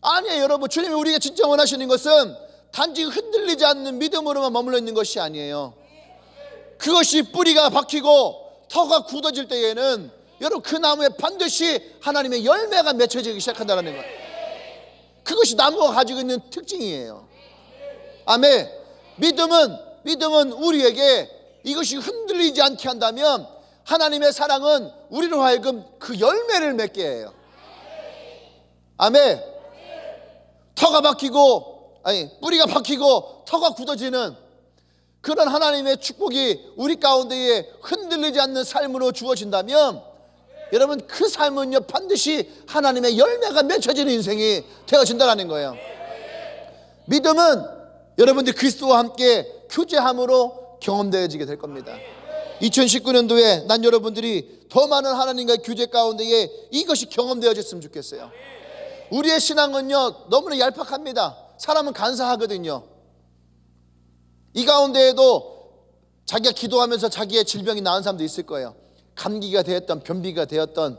아니에요. 여러분, 주님이 우리가 진짜 원하시는 것은 단지 흔들리지 않는 믿음으로만 머물러 있는 것이 아니에요. 그것이 뿌리가 박히고 터가 굳어질 때에는 여러분 그 나무에 반드시 하나님의 열매가 맺혀지기 시작한다는 거예요. 그것이 나무가 가지고 있는 특징이에요. 아멘. 믿음은 우리에게 이것이 흔들리지 않게 한다면 하나님의 사랑은 우리로 하여금 그 열매를 맺게 해요. 아멘. 뿌리가 박히고 터가 굳어지는 그런 하나님의 축복이 우리 가운데에 흔들리지 않는 삶으로 주어진다면 여러분 그 삶은요 반드시 하나님의 열매가 맺혀지는 인생이 되어진다는 거예요. 믿음은 여러분들 그리스도와 함께 교제함으로 경험되어지게 될 겁니다. 2019년도에 난 여러분들이 더 많은 하나님과의 교제 가운데에 이것이 경험되어졌으면 좋겠어요. 우리의 신앙은요 너무나 얄팍합니다. 사람은 간사하거든요. 이 가운데에도 자기가 기도하면서 자기의 질병이 나은 사람도 있을 거예요. 감기가 되었던, 변비가 되었던.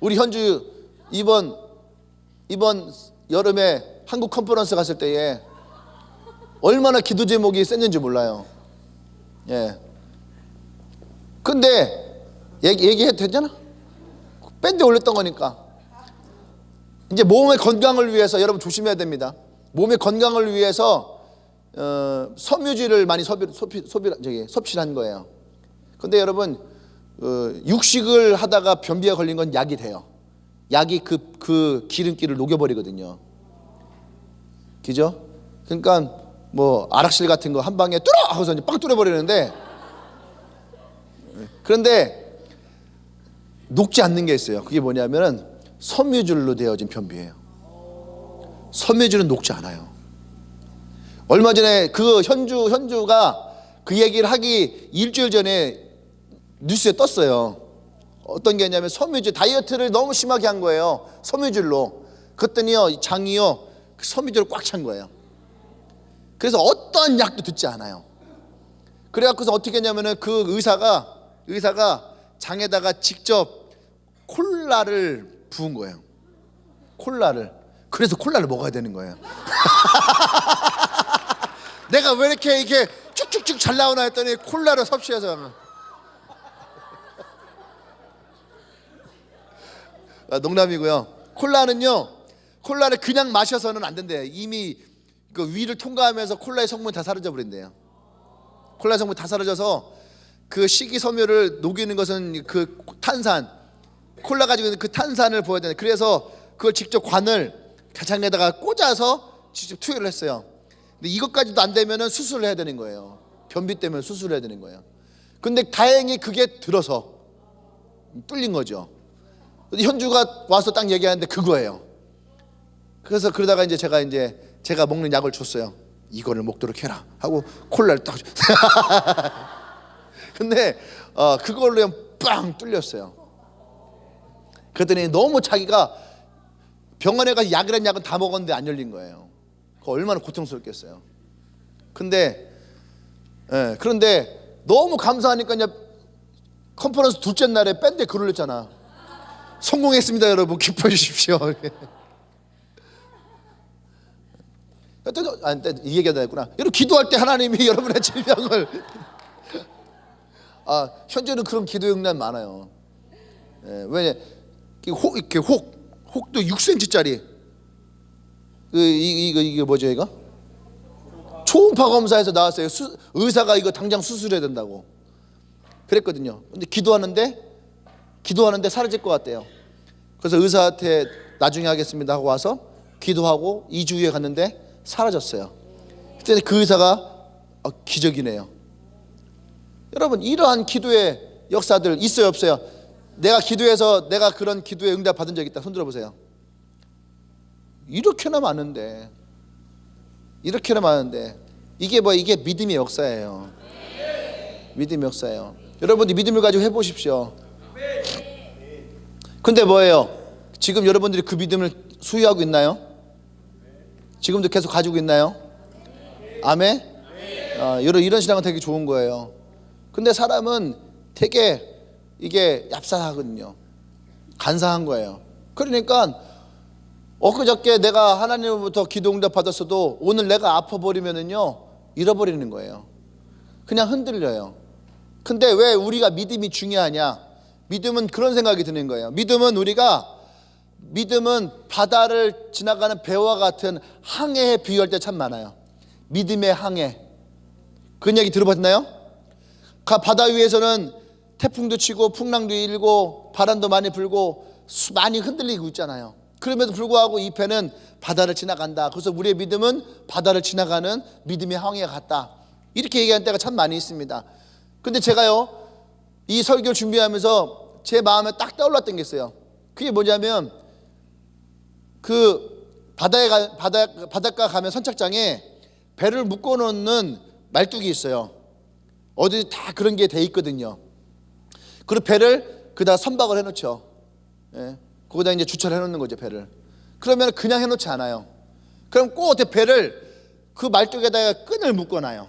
우리 현주 이번 여름에 한국 컨퍼런스 갔을 때에 얼마나 기도 제목이 셌는지 몰라요. 예. 근데 얘기해도 되잖아. 밴드에 올렸던 거니까. 이제 몸의 건강을 위해서 여러분 조심해야 됩니다. 몸의 건강을 위해서 섬유질을 많이 섭취를 한 거예요. 근데 여러분 육식을 하다가 변비가 걸린 건 약이 돼요. 약이 그 기름기를 녹여버리거든요. 그죠? 그러니까 뭐 아락실 같은 거 한 방에 뚫어 하고서 이제 빵 뚫어버리는데, 그런데 녹지 않는 게 있어요. 그게 뭐냐면은 섬유질로 되어진 변비예요. 섬유질은 녹지 않아요. 얼마 전에 그 현주가 그 얘기를 하기 일주일 전에 뉴스에 떴어요. 어떤 게 있냐면 섬유질, 다이어트를 너무 심하게 한 거예요. 섬유질로. 그랬더니요 장이요 그 섬유질로 꽉 찬 거예요. 그래서 어떤 약도 듣지 않아요. 그래갖고서 어떻게 했냐면은 그 의사가 장에다가 직접 콜라를 부은 거예요. 콜라를. 그래서 콜라를 먹어야 되는 거예요. 내가 왜 이렇게 쭉쭉쭉 잘 나오나 했더니 콜라를 섭취해서. 농담이고요. 콜라를 그냥 마셔서는 안 된대요. 이미 그 위를 통과하면서 콜라의 성분이 다 사라져 버린대요. 콜라의 성분이 다 사라져서 그 식이섬유를 녹이는 것은 그 탄산, 콜라 가지고 있는 그 탄산을 보여야 되는데, 그래서 그걸 직접 관을 가장에다가 꽂아서 직접 투여를 했어요. 근데 이것까지도 안 되면은 수술을 해야 되는 거예요. 변비 때문에 수술을 해야 되는 거예요. 근데 다행히 그게 들어서 뚫린 거죠. 현주가 와서 딱 얘기하는데 그거예요. 그래서 그러다가 이제 제가 먹는 약을 줬어요. 이거를 먹도록 해라 하고 콜라를 딱. 근데 그걸로 빵 뚫렸어요. 그랬더니 너무 자기가 병원에 가서 약이란 약은 다 먹었는데 안 열린 거예요. 그거 얼마나 고통스럽겠어요. 그런데 너무 감사하니까 이제 컨퍼런스 둘째 날에 밴드에 글을 올렸잖아. 성공했습니다 여러분, 기뻐해 주십시오. 이 얘기하다 했구나. 여러분, 기도할 때 하나님이 여러분의 질병을 현재는 그런 기도 응답 많아요. 왜 이렇게 혹도 6cm짜리 이게 뭐죠 이거? 초음파 검사에서 나왔어요. 의사가 이거 당장 수술해야 된다고 그랬거든요. 근데 기도하는데 사라질 것 같대요. 그래서 의사한테 나중에 하겠습니다 하고 와서 기도하고 2주 후에 갔는데 사라졌어요. 그때 그 의사가 기적이네요. 여러분, 이러한 기도의 역사들 있어요 없어요? 내가 기도해서 내가 그런 기도에 응답 받은 적 있다. 손 들어보세요. 이렇게나 많은데 이게 믿음의 역사예요. 믿음의 역사예요. 여러분들이 믿음을 가지고 해보십시오. 근데 뭐예요? 지금 여러분들이 그 믿음을 소유하고 있나요? 지금도 계속 가지고 있나요? 아멘? 이런 신앙은 되게 좋은 거예요. 근데 사람은 되게 이게 얍삽하거든요. 간사한 거예요. 그러니까 엊그저께 내가 하나님으로부터 기도 응답 받았어도 오늘 내가 아파버리면은요 잃어버리는 거예요. 그냥 흔들려요. 근데 왜 우리가 믿음이 중요하냐? 믿음은 그런 생각이 드는 거예요. 믿음은 바다를 지나가는 배와 같은 항해에 비유할 때 참 많아요. 믿음의 항해. 그런 얘기 들어봤나요? 바다 위에서는 태풍도 치고 풍랑도 일고 바람도 많이 불고 많이 흔들리고 있잖아요. 그럼에도 불구하고 이 배는 바다를 지나간다. 그래서 우리의 믿음은 바다를 지나가는 믿음의 항해와 같다. 이렇게 얘기하는 때가 참 많이 있습니다. 근데 제가요 이 설교를 준비하면서 제 마음에 딱 떠올랐던 게 있어요. 그게 뭐냐면 그 바닷가 가면 선착장에 배를 묶어놓는 말뚝이 있어요. 어디 다 그런 게 돼 있거든요. 그리고 배를 그다 선박을 해놓죠. 거기다 이제 주차를 해놓는 거죠, 배를. 그러면 그냥 해놓지 않아요. 그럼 꼭 배를 그 말뚝에다가 끈을 묶어놔요.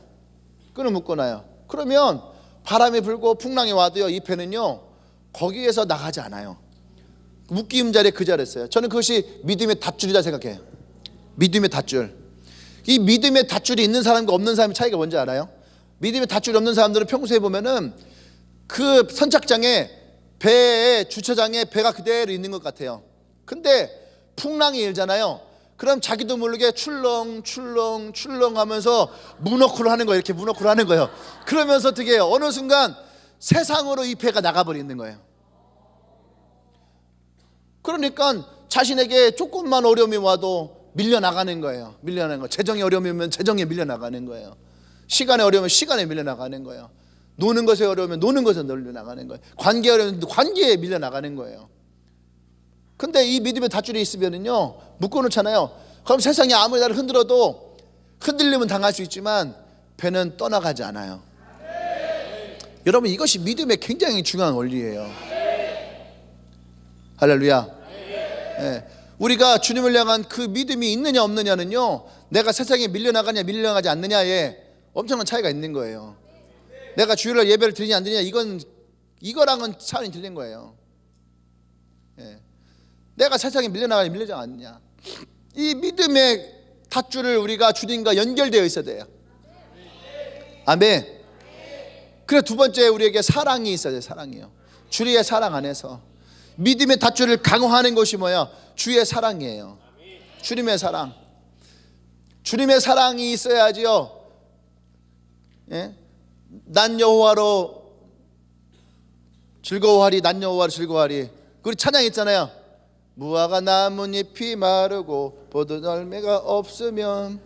그러면 바람이 불고 풍랑이 와도요, 이 배는요 거기에서 나가지 않아요. 묶임 자리에 그 자리에 있어요. 저는 그것이 믿음의 닷줄이다 생각해요. 믿음의 닷줄. 이 믿음의 닷줄이 있는 사람과 없는 사람의 차이가 뭔지 알아요? 믿음의 닷줄이 없는 사람들은 평소에 보면은 그 선착장에 배의 주차장에 배가 그대로 있는 것 같아요. 근데 풍랑이 일잖아요. 그럼 자기도 모르게 출렁출렁 하면서 문어크를 하는 거예요. 이렇게 문어크를 하는 거예요. 그러면서 어떻게 해요? 어느 순간 세상으로 이 배가 나가버리는 거예요. 그러니까 자신에게 조금만 어려움이 와도 밀려나가는 거예요. 재정의 어려움이면 재정에 밀려나가는 거예요. 시간의 어려움이면 시간에 밀려나가는 거예요. 노는 것에 어려우면 노는 것에 밀려나가는 거예요. 관계에 어려우면 관계에 밀려나가는 거예요. 근데 이 믿음의 닷줄이 있으면은요 묶어놓잖아요. 그럼 세상이 아무리 나를 흔들어도 흔들리면 당할 수 있지만 배는 떠나가지 않아요. 여러분, 이것이 믿음의 굉장히 중요한 원리예요. 할렐루야. 우리가 주님을 향한 그 믿음이 있느냐 없느냐는요 내가 세상에 밀려나가냐 밀려나가지 않느냐에 엄청난 차이가 있는 거예요. 내가 주일날 예배를 드리냐 안 드리냐 이거랑은 차원이 틀린 거예요. 내가 세상에 밀려나가냐 밀려나지 않느냐. 이 믿음의 닷줄을 우리가 주님과 연결되어 있어야 돼요. 아멘. 그래 두 번째 우리에게 사랑이 있어야 돼요. 사랑이요. 주의 사랑 안에서 믿음의 닷줄을 강화하는 것이 뭐야? 주의 사랑이에요. 주님의 사랑. 주님의 사랑이 있어야지요. 예? 난 여호와로 즐거워하리, 난 여호와로 즐거워하리. 우리 찬양 있잖아요. 무화과 나뭇잎이 마르고 포도 열매가 없으면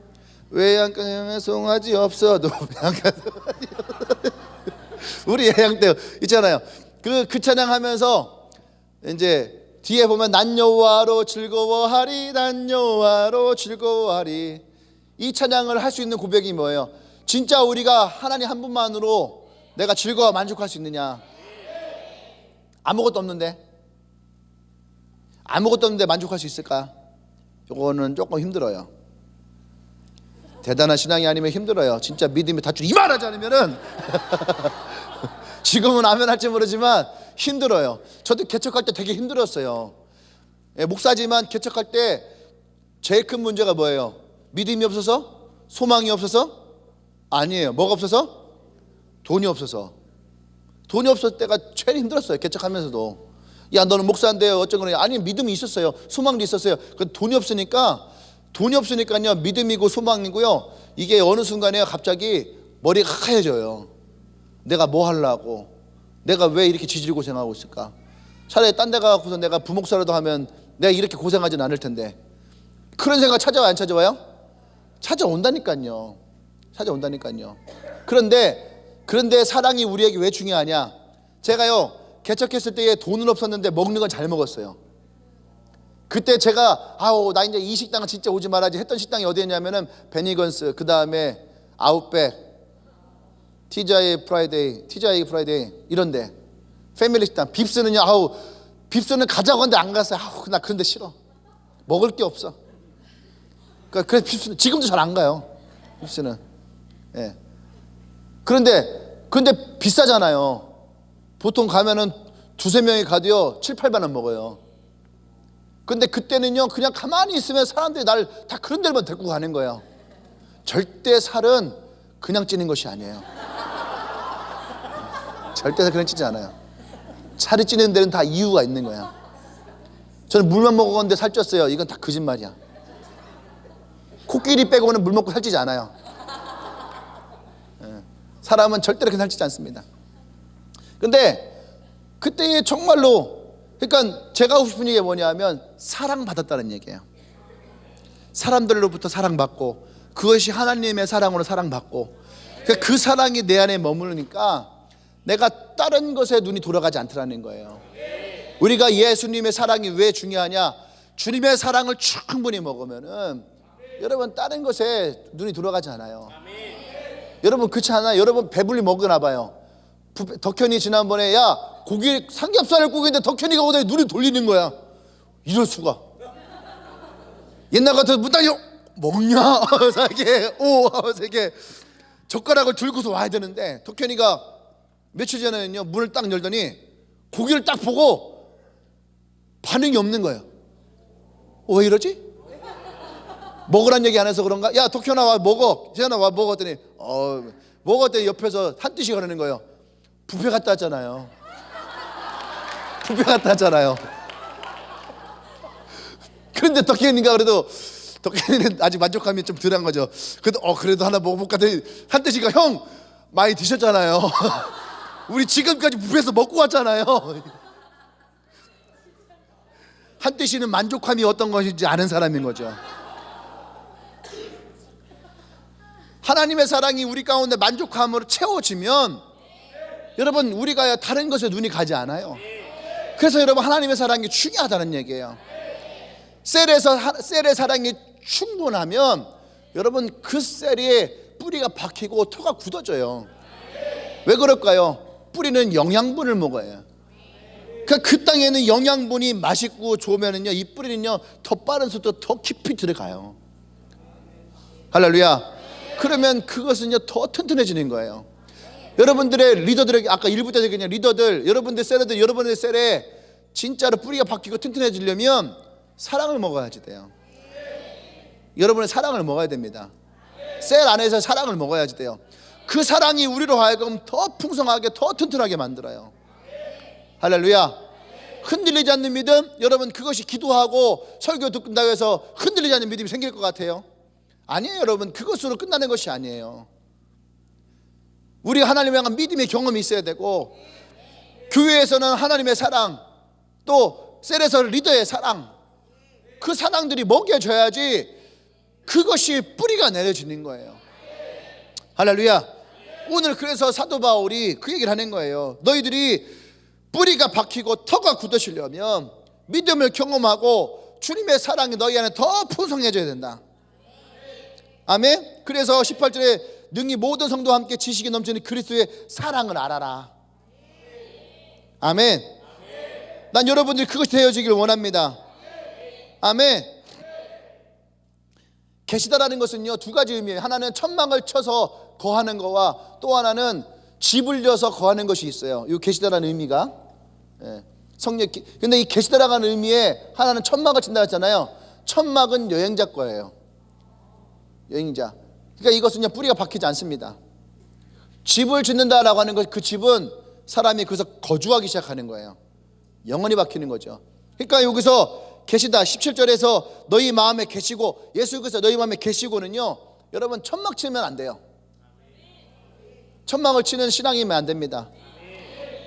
외양간에 송아지 없어도 우리 예양 때 있잖아요. 그 찬양하면서 이제 뒤에 보면 난 여호와로 즐거워하리, 난 여호와로 즐거워하리. 이 찬양을 할 수 있는 고백이 뭐예요? 진짜 우리가 하나님 한 분만으로 내가 즐거워 만족할 수 있느냐? 아무것도 없는데 만족할 수 있을까? 이거는 조금 힘들어요. 대단한 신앙이 아니면 힘들어요. 진짜 믿음의 닷줄 이만하지 않으면은 지금은 아멘 할지 모르지만 힘들어요. 저도 개척할 때 되게 힘들었어요. 목사지만 개척할 때 제일 큰 문제가 뭐예요? 믿음이 없어서? 소망이 없어서? 아니에요. 뭐가 없어서? 돈이 없어서. 돈이 없을 때가 제일 힘들었어요. 개척하면서도. 야 너는 목사인데 어쩌고 그러냐. 아니 믿음이 있었어요. 소망도 있었어요. 돈이 없으니까요 믿음이고 소망이고요 이게 어느 순간에 갑자기 머리가 하얘져요. 내가 뭐 하려고, 내가 왜 이렇게 지질 고생하고 있을까? 차라리 딴 데 가고서 내가 부목사라도 하면 내가 이렇게 고생하진 않을 텐데. 그런 생각 찾아와요 안 찾아와요? 찾아온다니까요. 그런데 사랑이 우리에게 왜 중요하냐? 제가요 개척했을 때에 돈은 없었는데 먹는 건 잘 먹었어요. 그때 제가 나 이제 이 식당은 진짜 오지 말아야지 했던 식당이 어디였냐면은 베니건스, 그 다음에 아웃백, TGI 프라이데이 이런데 패밀리 식당. 빕스는요 빕스는 가자고 하는데 안 갔어요. 나 그런데 싫어. 먹을 게 없어. 그래서 빕스는 지금도 잘 안 가요. 빕스는. 예. 그런데 비싸잖아요. 보통 가면은 두세 명이 가도요 7, 8만 원 먹어요. 근데 그때는요 그냥 가만히 있으면 사람들이 날 다 그런 데만 데리고 가는 거예요. 절대 살은 그냥 찌는 것이 아니에요. 절대 그냥 찌지 않아요. 살이 찌는 데는 다 이유가 있는 거야. 저는 물만 먹었는데 살쪘어요. 이건 다 거짓말이야. 코끼리 빼고는 물 먹고 살찌지 않아요. 사람은 절대로 그렇게 살찌지 않습니다. 근데 그때 정말로, 그러니까 제가 하고 싶은 얘기가 뭐냐면 사랑받았다는 얘기예요. 사람들로부터 사랑받고 그것이 하나님의 사랑으로 사랑받고 그 사랑이 내 안에 머무르니까 내가 다른 것에 눈이 돌아가지 않더라는 거예요. 우리가 예수님의 사랑이 왜 중요하냐? 주님의 사랑을 충분히 먹으면은 여러분 다른 것에 눈이 돌아가지 않아요. 여러분 그렇지 않아요? 여러분 배불리 먹으나 봐요. 덕현이 지난번에 야 고기 삼겹살을 구고 있는데 덕현이가 오더니 눈이 돌리는 거야. 이럴 수가. 옛날 같아서 문 닫고 먹냐? 이렇게 젓가락을 들고서 와야 되는데 덕현이가 며칠 전에는요 문을 딱 열더니 고기를 딱 보고 반응이 없는 거예요. 왜 이러지? 먹으란 얘기 안 해서 그런가? 야 덕현아 와 먹어. 재현아 와 먹어. 했더니 먹었더니 옆에서 한 뜻이 거리는 거예요. 뷔페 갔다 왔잖아요. 그런데 덕현이는 아직 만족감이 좀 덜한 거죠. 그래도 하나 먹어볼까 했더니 한 뜻이가 형 많이 드셨잖아요. 우리 지금까지 뷔페에서 먹고 왔잖아요. 한 뜻이는 만족함이 어떤 것인지 아는 사람인 거죠. 하나님의 사랑이 우리 가운데 만족함으로 채워지면 여러분 우리가 다른 것에 눈이 가지 않아요. 그래서 여러분 하나님의 사랑이 중요하다는 얘기예요. 셀의 사랑이 충분하면 여러분 그 셀에 뿌리가 박히고 토가 굳어져요. 왜 그럴까요? 뿌리는 영양분을 먹어요. 그러니까 그 땅에는 영양분이 맛있고 좋으면은요 이 뿌리는요 더 빠른 속도로 더 깊이 들어가요. 할렐루야. 그러면 그것은요 더 튼튼해지는 거예요. 여러분들의 리더들에게 아까 1부 때 얘기했냐 리더들 여러분들 셀에 진짜로 뿌리가 박히고 튼튼해지려면 사랑을 먹어야지 돼요. 여러분의 사랑을 먹어야 됩니다. 셀 안에서 사랑을 먹어야지 돼요. 그 사랑이 우리로 하여금 더 풍성하게 더 튼튼하게 만들어요. 할렐루야. 흔들리지 않는 믿음, 여러분 그것이 기도하고 설교 듣는다고 해서 흔들리지 않는 믿음이 생길 것 같아요? 아니에요. 여러분 그것으로 끝나는 것이 아니에요. 우리가 하나님을 향한 믿음의 경험이 있어야 되고, 교회에서는 하나님의 사랑, 또 셀에서 리더의 사랑, 그 사랑들이 먹여져야지 그것이 뿌리가 내려지는 거예요. 할렐루야. 오늘 그래서 사도 바울이 그 얘기를 하는 거예요. 너희들이 뿌리가 박히고 터가 굳어지려면 믿음을 경험하고 주님의 사랑이 너희 안에 더 풍성해져야 된다. 아멘. 그래서 18절에 능히 모든 성도와 함께 지식이 넘치는 그리스도의 사랑을 알아라. 아멘. 난 여러분들이 그것이 되어지길 원합니다. 아멘. 계시다라는 것은요, 두 가지 의미예요. 하나는 천막을 쳐서 거하는 거와 또 하나는 집을 져서 거하는 것이 있어요. 이 계시다라는 의미가, 성령. 근데 이 계시다라는 의미에 하나는 천막을 친다 했잖아요. 천막은 여행자 거예요. 여행자. 그러니까 이것은 그냥 뿌리가 박히지 않습니다. 집을 짓는다라고 하는 것, 그 집은 사람이 거기서 거주하기 시작하는 거예요. 영원히 박히는 거죠. 그러니까 여기서 계시다 17절에서 너희 마음에 계시고, 예수께서 너희 마음에 계시고는요, 여러분 천막 치면 안 돼요. 천막을 치는 신앙이면 안 됩니다.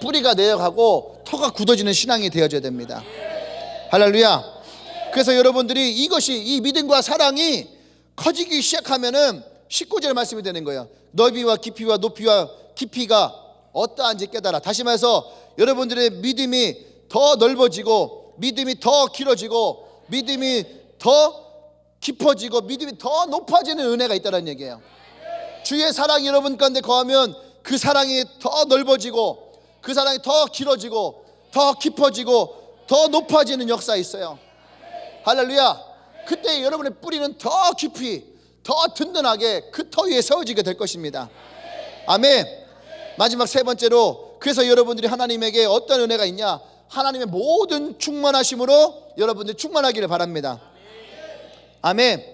뿌리가 내려가고 터가 굳어지는 신앙이 되어져야 됩니다. 할렐루야. 그래서 여러분들이 이것이, 이 믿음과 사랑이 커지기 시작하면은 19절 말씀이 되는 거예요. 넓이와 깊이와 높이와 깊이가 어떠한지 깨달아. 다시 말해서 여러분들의 믿음이 더 넓어지고, 믿음이 더 길어지고, 믿음이 더 깊어지고, 믿음이 더 높아지는 은혜가 있다는 얘기예요. 주의 사랑이 여러분 가운데 거하면 그 사랑이 더 넓어지고, 그 사랑이 더 길어지고, 더 깊어지고, 더 높아지는 역사가 있어요. 할렐루야. 그때 여러분의 뿌리는 더 깊이, 더 든든하게 그 터 위에 세워지게 될 것입니다. 아멘. 마지막 세 번째로, 그래서 여러분들이 하나님에게 어떤 은혜가 있냐? 하나님의 모든 충만하심으로 여러분들이 충만하기를 바랍니다. 아멘.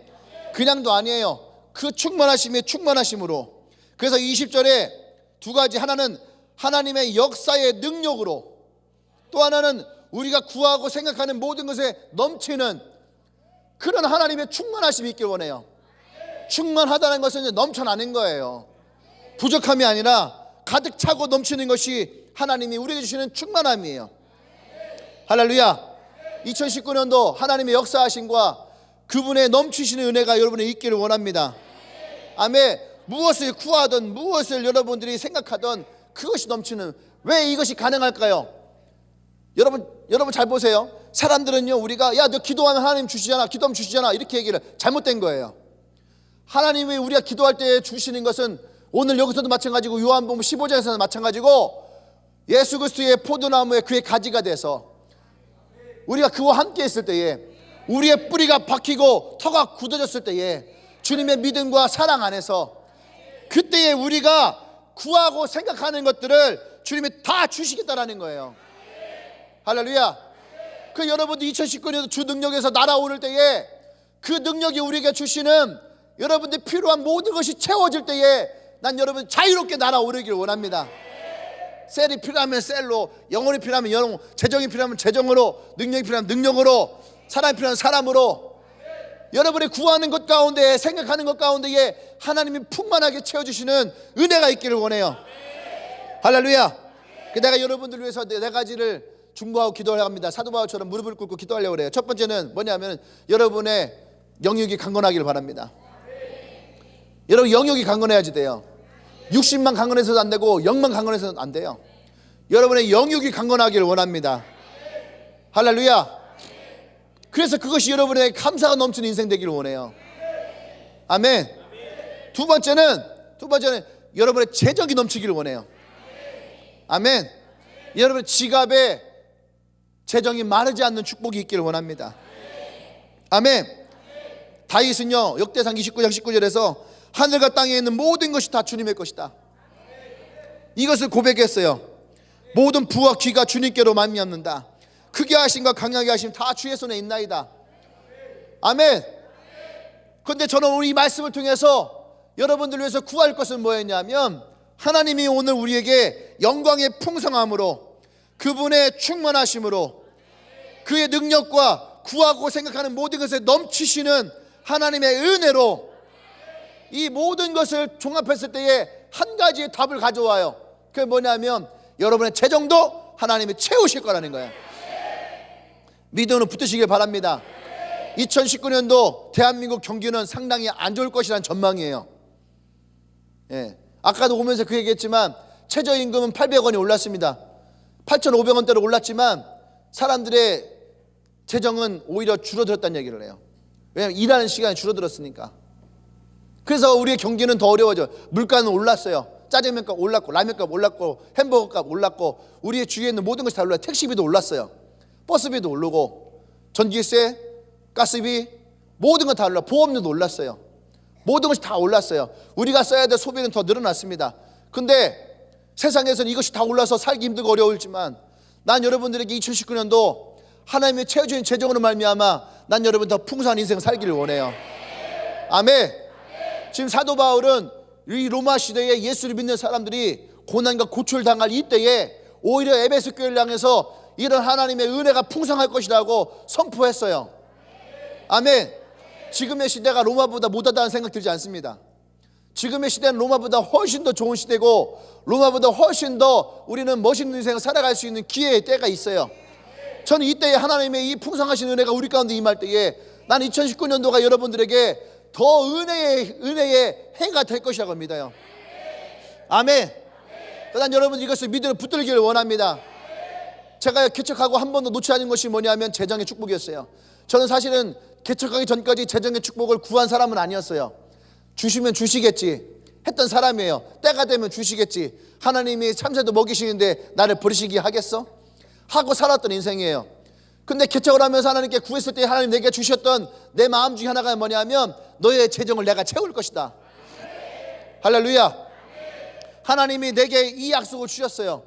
그냥도 아니에요. 그 충만하심의 충만하심으로. 그래서 20절에 두 가지, 하나는 하나님의 역사의 능력으로, 또 하나는 우리가 구하고 생각하는 모든 것에 넘치는 그런 하나님의 충만하심이 있길 원해요. 충만하다는 것은 넘쳐나는 거예요. 부족함이 아니라 가득 차고 넘치는 것이 하나님이 우리에게 주시는 충만함이에요. 할렐루야. 2019년도 하나님의 역사하심과 그분의 넘치시는 은혜가 여러분에 있기를 원합니다. 아멘. 무엇을 구하든 무엇을 여러분들이 생각하든 그것이 넘치는, 왜 이것이 가능할까요? 여러분 잘 보세요. 사람들은요, 우리가 야 너 기도하면 하나님 주시잖아, 기도하면 주시잖아, 이렇게 얘기를, 잘못된 거예요. 하나님이 우리가 기도할 때 주시는 것은 오늘 여기서도 마찬가지고 요한복음 15장에서도 마찬가지고 예수 그리스도의 포도나무에 그의 가지가 돼서 우리가 그와 함께 있을 때에, 우리의 뿌리가 박히고 터가 굳어졌을 때에, 주님의 믿음과 사랑 안에서, 그때에 우리가 구하고 생각하는 것들을 주님이 다 주시겠다라는 거예요. 할렐루야. 그 여러분들 2019년도 주 능력에서 날아오를 때에 그 능력이 우리에게 주시는 여러분들 필요한 모든 것이 채워질 때에 난 여러분 자유롭게 날아오르기를 원합니다. 셀이 필요하면 셀로, 영혼이 필요하면 영혼, 재정이 필요하면 재정으로, 능력이 필요하면 능력으로, 사람이 필요하면 사람으로, 여러분이 구하는 것 가운데, 생각하는 것 가운데에 하나님이 풍만하게 채워주시는 은혜가 있기를 원해요. 할렐루야. 내가 여러분들 위해서 네 가지를 중보하고 기도하려 합니다. 사도 바울처럼 무릎을 꿇고 기도하려고 그래요. 첫 번째는 뭐냐면 여러분의 영역이 강건하기를 바랍니다. 여러분 영역이 강건해야지 돼요. 60만 강건해서도 안 되고 영만 강건해서도 안 돼요. 여러분의 영역이 강건하기를 원합니다. 할렐루야. 그래서 그것이 여러분의 감사가 넘치는 인생 되기를 원해요. 아멘. 두 번째는 여러분의 재정이 넘치기를 원해요. 아멘. 여러분의 지갑에 재정이 마르지 않는 축복이 있기를 원합니다. 아멘. 다윗은요, 역대상 29장 19절에서 하늘과 땅에 있는 모든 것이 다 주님의 것이다, 이것을 고백했어요. 모든 부와 귀가 주님께로 말미암는다. 크게 하심과 강하게 하심 다 주의 손에 있나이다. 아멘. 그런데 저는 오늘 이 말씀을 통해서 여러분들 위해서 구할 것은 뭐였냐면, 하나님이 오늘 우리에게 영광의 풍성함으로, 그분의 충만하심으로, 그의 능력과 구하고 생각하는 모든 것에 넘치시는 하나님의 은혜로 이 모든 것을 종합했을 때에 한 가지의 답을 가져와요. 그게 뭐냐면 여러분의 재정도 하나님이 채우실 거라는 거예요. 믿음으로 붙으시길 바랍니다. 2019년도 대한민국 경기는 상당히 안 좋을 것이라는 전망이에요. 아까도 오면서 그 얘기했지만 최저임금은 800원이 올랐습니다. 8,500원대로 올랐지만 사람들의 재정은 오히려 줄어들었다는 얘기를 해요. 왜냐하면 일하는 시간이 줄어들었으니까. 그래서 우리의 경기는 더 어려워져요. 물가는 올랐어요. 짜장면값 올랐고, 라면값 올랐고, 햄버거값 올랐고, 우리의 주위에 있는 모든 것이 다 올라요. 택시비도 올랐어요. 버스비도 오르고, 전기세, 가스비, 모든 건 다 올라. 보험료도 올랐어요. 모든 것이 다 올랐어요. 우리가 써야 될 소비는 더 늘어났습니다. 근데 세상에서는 이것이 다 올라서 살기 힘들고 어려울지만, 난 여러분들에게 2019년도 하나님의 채워주신 재정으로 말미암아 난 여러분 더 풍성한 인생 살기를 원해요. 아멘. 지금 사도 바울은 이 로마 시대에 예수를 믿는 사람들이 고난과 고초를 당할 이때에 오히려 에베소 교회를 향해서 이런 하나님의 은혜가 풍성할 것이라고 선포했어요. 아멘. 지금의 시대가 로마보다 못하다는 생각 들지 않습니다. 지금의 시대는 로마보다 훨씬 더 좋은 시대고, 로마보다 훨씬 더 우리는 멋있는 인생을 살아갈 수 있는 기회의 때가 있어요. 저는 이때에 하나님의 이 풍성하신 은혜가 우리 가운데 임할 때에 난 2019년도가 여러분들에게 더 은혜의 해가 될 것이라고 믿어요. 아멘. 난 여러분 이것을 믿음으로 붙들기를 원합니다. 제가 개척하고 한 번도 놓지 않은 것이 뭐냐면 재정의 축복이었어요. 저는 사실은 개척하기 전까지 재정의 축복을 구한 사람은 아니었어요. 주시면 주시겠지 했던 사람이에요. 때가 되면 주시겠지. 하나님이 참새도 먹이시는데 나를 버리시기 하겠어? 하고 살았던 인생이에요. 근데 개척을 하면서 하나님께 구했을 때 하나님 내게 주셨던 내 마음 중에 하나가 뭐냐면 너의 재정을 내가 채울 것이다. 할렐루야. 하나님이 내게 이 약속을 주셨어요.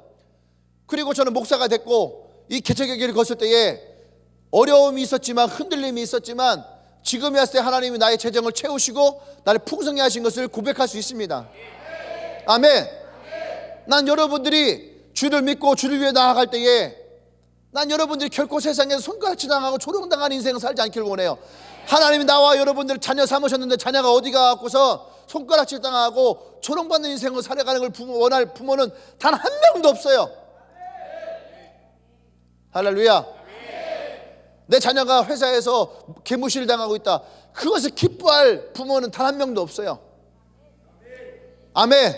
그리고 저는 목사가 됐고 이 개척의 길을 걷을 때에 어려움이 있었지만 흔들림이 있었지만 지금이 왔을 때 하나님이 나의 재정을 채우시고 나를 풍성히 하신 것을 고백할 수 있습니다. 아멘. 난 여러분들이 주를 믿고 주를 위해 나아갈 때에 난 여러분들이 결코 세상에서 손가락질 당하고 조롱당하는 인생을 살지 않기를 원해요. 하나님이 나와 여러분들을 자녀 삼으셨는데 자녀가 어디 가고서 손가락질 당하고 조롱받는 인생을 살아가는 걸 원할 부모는 단 한 명도 없어요. 할렐루야. 내 자녀가 회사에서 개무시를 당하고 있다, 그것을 기뻐할 부모는 단 한 명도 없어요. 아멘.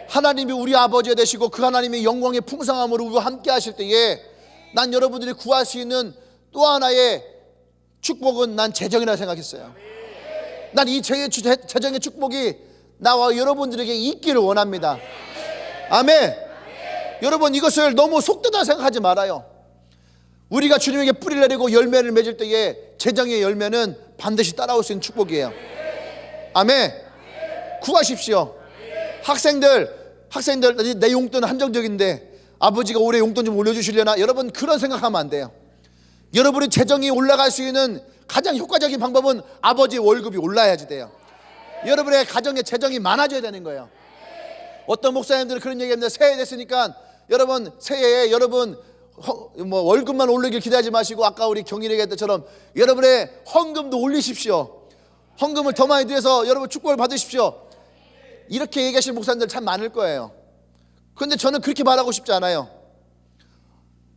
하나님이 우리 아버지가 되시고 그 하나님의 영광의 풍성함으로 우리와 함께 하실 때에 난 여러분들이 구할 수 있는 또 하나의 축복은 난 재정이라고 생각했어요. 난 이 재정의 축복이 나와 여러분들에게 있기를 원합니다. 아멘. 여러분 이것을 너무 속되다 생각하지 말아요. 우리가 주님에게 뿌리를 내리고 열매를 맺을 때에 재정의 열매는 반드시 따라올 수 있는 축복이에요. 아멘. 구하십시오. 학생들 내 용돈은 한정적인데 아버지가 올해 용돈 좀 올려주시려나? 여러분 그런 생각하면 안 돼요. 여러분의 재정이 올라갈 수 있는 가장 효과적인 방법은 아버지의 월급이 올라야지 돼요. 여러분의 가정에 재정이 많아져야 되는 거예요. 어떤 목사님들은 그런 얘기합니다. 새해 됐으니까 여러분 새해에 여러분 월급만 올리길 기대하지 마시고 아까 우리 경일이 얘기했던 것처럼 여러분의 헌금도 올리십시오. 헌금을 더 많이 드려서 여러분 축복을 받으십시오. 이렇게 얘기하시는 목사님들 참 많을 거예요. 그런데 저는 그렇게 말하고 싶지 않아요.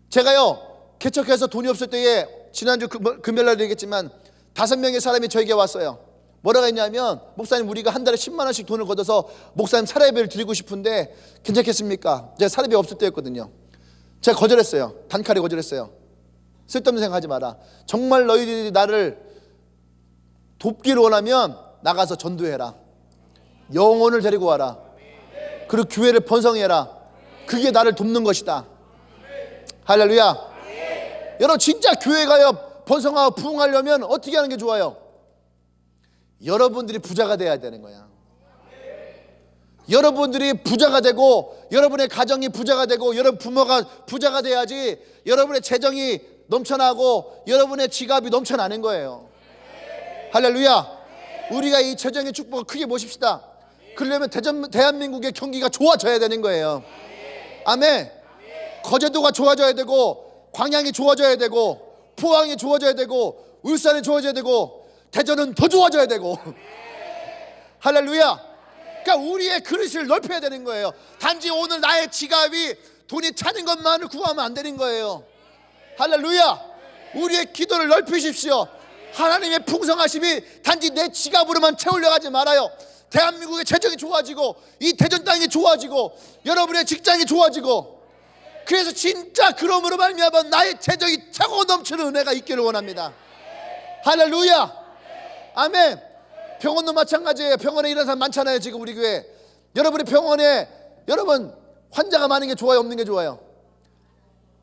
제가요 개척해서 돈이 없을 때에 지난주 금요일날 얘기했지만 5명의 사람이 저에게 왔어요. 뭐라고 했냐면 목사님 우리가 한 달에 10만 원씩 돈을 걷어서 목사님 사례비를 드리고 싶은데 괜찮겠습니까? 제가 사례비 없을 때였거든요. 제가 거절했어요. 단칼에 거절했어요. 쓸데없는 생각하지 마라. 정말 너희들이 나를 돕기를 원하면 나가서 전도해라. 영혼을 데리고 와라. 그리고 교회를 번성해라. 그게 나를 돕는 것이다. 할렐루야. 여러분 진짜 교회가요 번성하고 부흥하려면 어떻게 하는 게 좋아요? 여러분들이 부자가 돼야 되는 거야. 여러분들이 부자가 되고 여러분의 가정이 부자가 되고 여러분 부모가 부자가 돼야지 여러분의 재정이 넘쳐나고 여러분의 지갑이 넘쳐나는 거예요. 할렐루야. 우리가 이 재정의 축복을 크게 보십시다. 그러려면 대한민국의 경기가 좋아져야 되는 거예요. 아멘. 거제도가 좋아져야 되고 광양이 좋아져야 되고 포항이 좋아져야 되고 울산이 좋아져야 되고 대전은 더 좋아져야 되고 할렐루야. 그러니까 우리의 그릇을 넓혀야 되는 거예요. 단지 오늘 나의 지갑이 돈이 차는 것만을 구하면 안 되는 거예요. 할렐루야. 우리의 기도를 넓히십시오. 하나님의 풍성하심이 단지 내 지갑으로만 채우려 하지 말아요. 대한민국의 재정이 좋아지고 이 대전 땅이 좋아지고 여러분의 직장이 좋아지고, 그래서 진짜 그러므로 말미암아 나의 재정이 차고 넘치는 은혜가 있기를 원합니다. 할렐루야. 아멘. 병원도 마찬가지예요. 병원에 일하는 사람 많잖아요. 지금 우리 교회 여러분의 병원에 여러분 환자가 많은 게 좋아요, 없는 게 좋아요?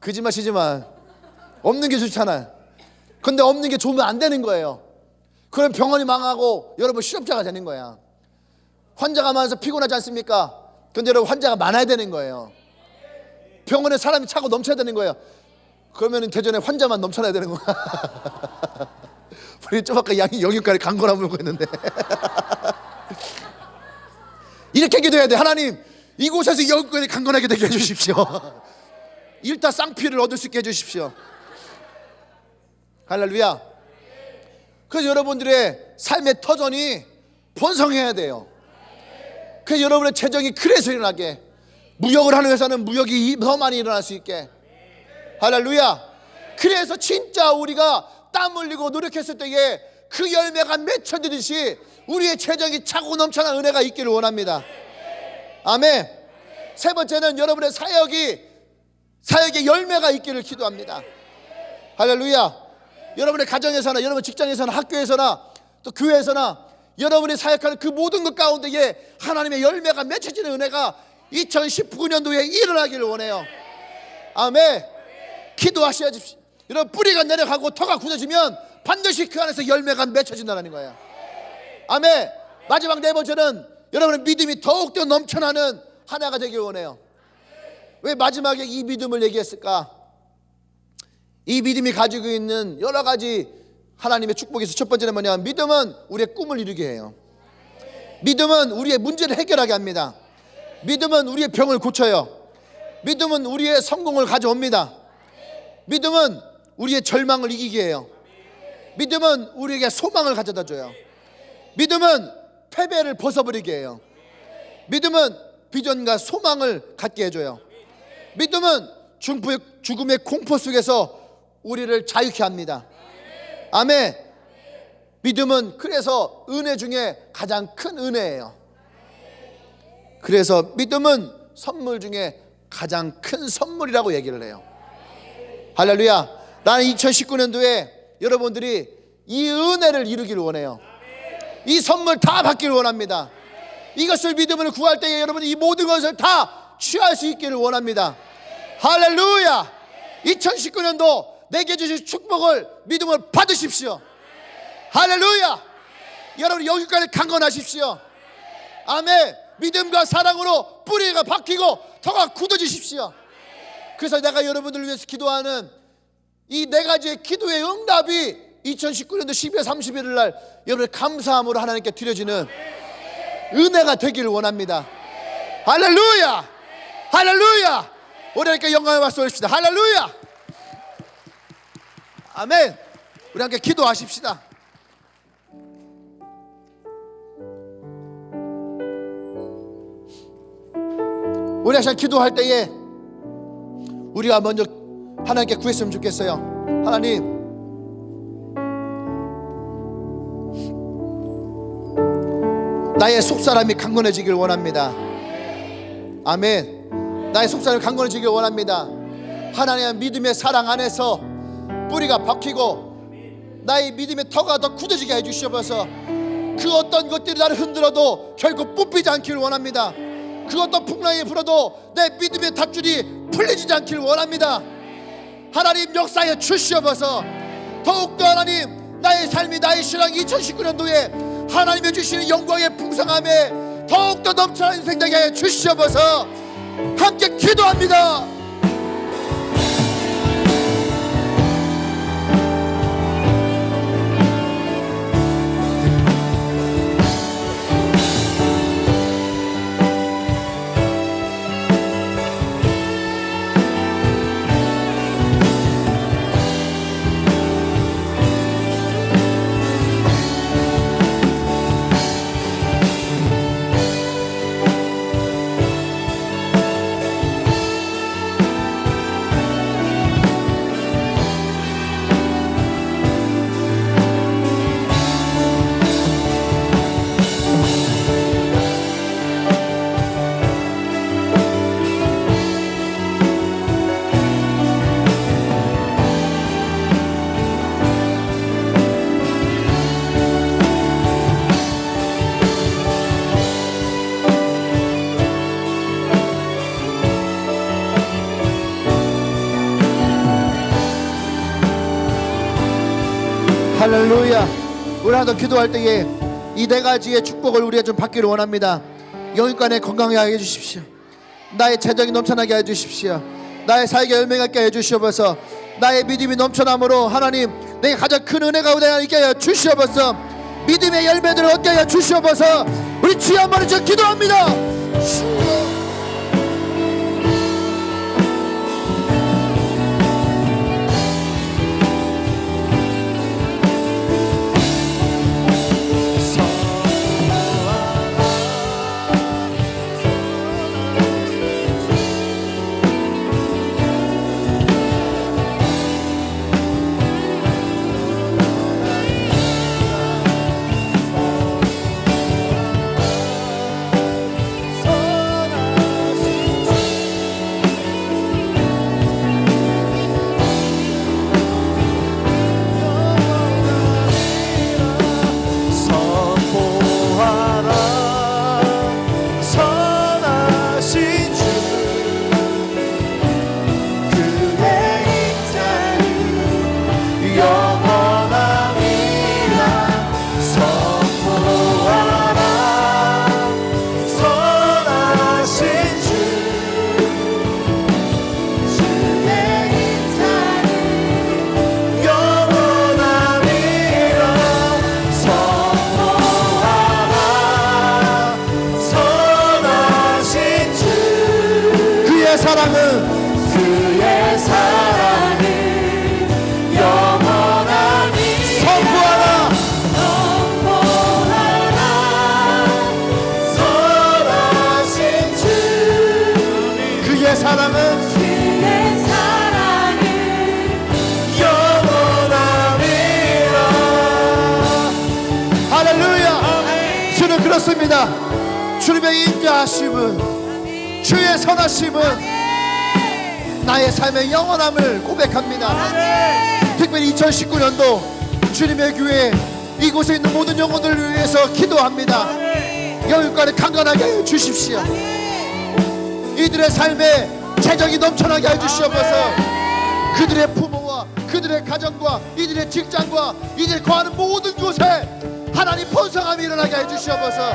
거짓말치지만 없는 게 좋잖아요. 근데 없는 게 좋으면 안 되는 거예요. 그럼 병원이 망하고 여러분 실업자가 되는 거야. 환자가 많아서 피곤하지 않습니까? 근데 여러분 환자가 많아야 되는 거예요. 병원에 사람이 차고 넘쳐야 되는 거예요. 그러면 대전에 환자만 넘쳐나야 되는 거야. 우리 좀 아까 양이 영육간에 강건함 물고 있는데 이렇게 기도해야 돼. 하나님, 이곳에서 영육간에 강건하게 되게 해주십시오. 일타 쌍피를 얻을 수 있게 해주십시오. 할렐루야. 그래서 여러분들의 삶의 터전이 번성해야 돼요. 그래서 여러분의 재정이 그래서 일어나게, 무역을 하는 회사는 무역이 더 많이 일어날 수 있게. 할렐루야. 그래서 진짜 우리가 땀 흘리고 노력했을 때에 그 열매가 맺혀지듯이 우리의 재정이 차고 넘쳐난 은혜가 있기를 원합니다. 아멘. 세 번째는 여러분의 사역의 열매가 있기를 기도합니다. 할렐루야. 여러분의 가정에서나 여러분 직장에서나 학교에서나 또 교회에서나 여러분이 사역하는 그 모든 것 가운데에 하나님의 열매가 맺혀지는 은혜가 2019년도에 일어나기를 원해요. 아멘. 기도하셔야지. 여러분 뿌리가 내려가고 터가 굳어지면 반드시 그 안에서 열매가 맺혀진다는 거예요. 아멘. 마지막 네 번째는 여러분의 믿음이 더욱더 넘쳐나는 하나가 되길 원해요. 왜 마지막에 이 믿음을 얘기했을까? 이 믿음이 가지고 있는 여러 가지 하나님의 축복에서 첫 번째는 뭐냐? 믿음은 우리의 꿈을 이루게 해요. 믿음은 우리의 문제를 해결하게 합니다. 믿음은 우리의 병을 고쳐요. 믿음은 우리의 성공을 가져옵니다. 믿음은 우리의 절망을 이기게 해요. 믿음은 우리에게 소망을 가져다 줘요. 믿음은 패배를 벗어버리게 해요. 믿음은 비전과 소망을 갖게 해줘요. 믿음은 죽음의 공포 속에서 우리를 자유케 합니다. 아멘. 믿음은 그래서 은혜 중에 가장 큰 은혜예요. 그래서 믿음은 선물 중에 가장 큰 선물이라고 얘기를 해요. 할렐루야. 나는 2019년도에 여러분들이 이 은혜를 이루기를 원해요. 이 선물 다 받기를 원합니다. 이것을 믿음으로 구할 때에 여러분이 이 모든 것을 다 취할 수 있기를 원합니다. 할렐루야. 2019년도 내게 주신 축복을 믿음으로 받으십시오. 할렐루야. 여러분 여기까지 강건하십시오. 아멘. 믿음과 사랑으로 뿌리가 박히고 터가 굳어지십시오. 그래서 내가 여러분들을 위해서 기도하는 이 네 가지의 기도의 응답이 2019년도 12월 31일 날 여러분의 감사함으로 하나님께 드려지는 은혜가 되기를 원합니다. 할렐루야. 할렐루야. 우리 하나님께 영광을 받습시다. 할렐루야. 아멘. 우리 함께 기도하십시다. 우리 항상 기도할 때에 우리가 먼저 하나님께 구했으면 좋겠어요. 하나님, 나의 속사람이 강건해지길 원합니다. 아멘. 나의 속사람이 강건해지길 원합니다. 하나님의 믿음의 사랑 안에서 뿌리가 박히고 나의 믿음의 터가 더 굳어지게 해주시옵소서. 그 어떤 것들이 나를 흔들어도 결국 뽑히지 않기를 원합니다. 그 어떤 풍랑이 불어도 내 믿음의 밧줄이 풀리지 않기를 원합니다. 하나님 역사에 주시옵소서. 더욱더 하나님 나의 삶이 나의 신앙 2019년도에 하나님의 주시는 영광의 풍성함에 더욱더 넘쳐나는 인생 되게 하여 주시옵소서. 함께 기도합니다. 할렐루야. 우리 하나 더 기도할 때에 이 네 가지의 축복을 우리가 좀 받기를 원합니다. 영육간에 건강하게 하여 주십시오. 나의 재정이 넘쳐나게 하여 주십시오. 나의 사역에 열매가 있게 하여 주시옵소서. 나의 믿음이 넘쳐남으로 하나님 내게 가장 큰 은혜 가운데 있게 하여 주시옵소서. 믿음의 열매들을 얻게 하여 주시옵소서. 우리 주여 한번 좀 기도합니다. 그의 사랑은 영원하니 선포하라 선하신 주 그의 사랑은 영원하니라. 할렐루야. 주는 그렇습니다. 주님의 인자하심은 주의 선하심은 나의 삶의 영원함을 고백합니다. 특별히 2019년도 주님의 교회 이곳에 있는 모든 영혼들을 위해서 기도합니다. 영육간에 강건하게 하여 주십시오. 이들의 삶에 재정이 넘쳐나게 하여 주시옵소서. 그들의 부모와 그들의 가정과 이들의 직장과 이들이 거하는 모든 곳에 하나님 번성함이 일어나게 하여 주시옵소서.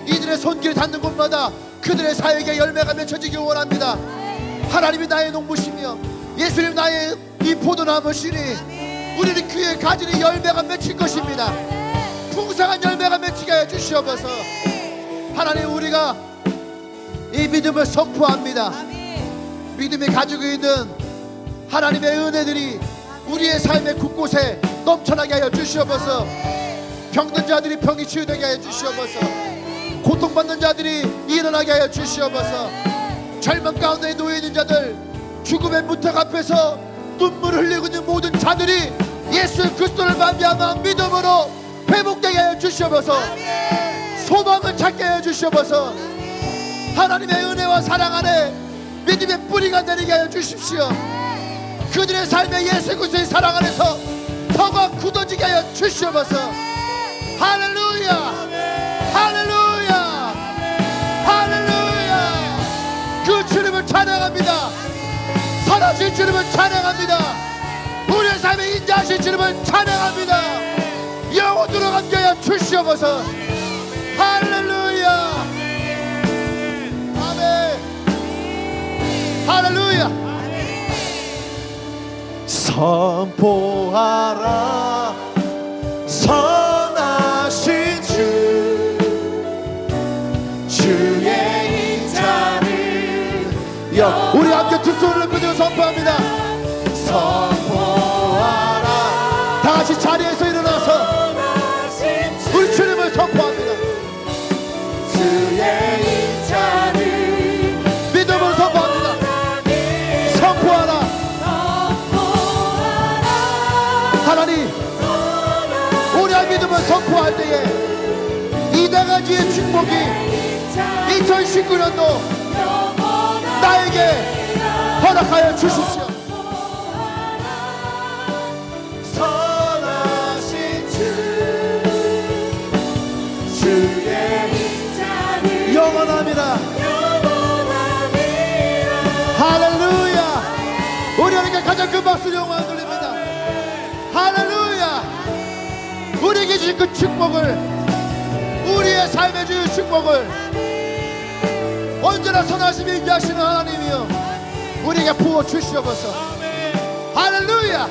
이들의 손길을 닿는 곳마다 그들의 사역에 열매가 맺혀지기 원합니다. 하나님이 나의 농부시며 예수님 나의 이 포도나무시니 우리는 그의 가지니 열매가 맺힐 것입니다. 풍성한 열매가 맺히게 하여 주시옵소서. 하나님 우리가 이 믿음을 선포합니다. 믿음이 가지고 있는 하나님의 은혜들이 우리의 삶의 곳곳에 넘쳐나게 하여 주시옵소서. 병든 자들이 병이 치유되게 하여 주시옵소서. 고통받는 자들이 일어나게 하여 주시옵소서. 절망 가운데 놓여있는 자들, 죽음의 문턱 앞에서 눈물을 흘리고 있는 모든 자들이 예수 그리스도를 말미암아 믿음으로 회복되게 하여 주시옵소서. 소망을 찾게 하여 주시옵소서. 하나님의 은혜와 사랑 안에 믿음의 뿌리가 내리게 하여 주십시오. 그들의 삶에 예수 그리스도의 사랑 안에서 터가 굳어지게 하여 주시옵소서. 할렐루야 할렐루야 할렐루야. 그 주님을 찬양합니다. 선하신 주님을 찬양합니다. 우리의 삶에 인자하신 주님을 찬양합니다. 영원으로 함께하여 주시옵소서. 할렐루야 선포하라 선하신 주의 인자를 우리 함께 두 손을 들고 선포합니다. 선포하라. 다 같이 자리에서 일어나서 우리 주님을 선포합니다. 주의 인자를 믿음으로 선포합니다. 선포하라. 하나님, 우리의 믿음을 선포할 때에 이 네 가지의 축복이 2019년도 나에게 허락하여 주십시오. 선하신 주의 인자를 영원합니다. 할렐루야. 우리 하나님께 가장 큰 박수를 영광 돌립니다. 할렐루야. 우리에게 주신 그 축복을, 우리의 삶에 주신 축복을 언제나 선하시며 인자하시는 하나님이여 우리에게 부어 주시옵소서. 할렐루야.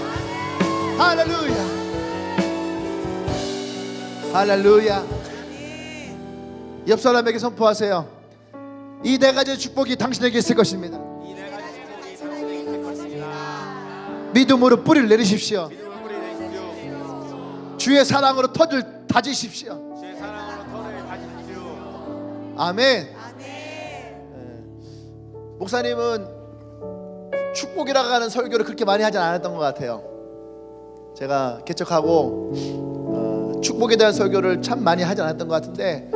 할렐루야. 할렐루야. 옆 사람에게 선포하세요. 이 네 가지의 축복이 당신에게 있을 것입니다. 믿음으로 뿌리를 내리십시오. 주의 사랑으로 터를 다지십시오. 아멘. 목사님은 축복이라고 하는 설교를 그렇게 많이 하진 않았던 것 같아요. 제가 개척하고 축복에 대한 설교를 참 많이 하지 않았던 것 같은데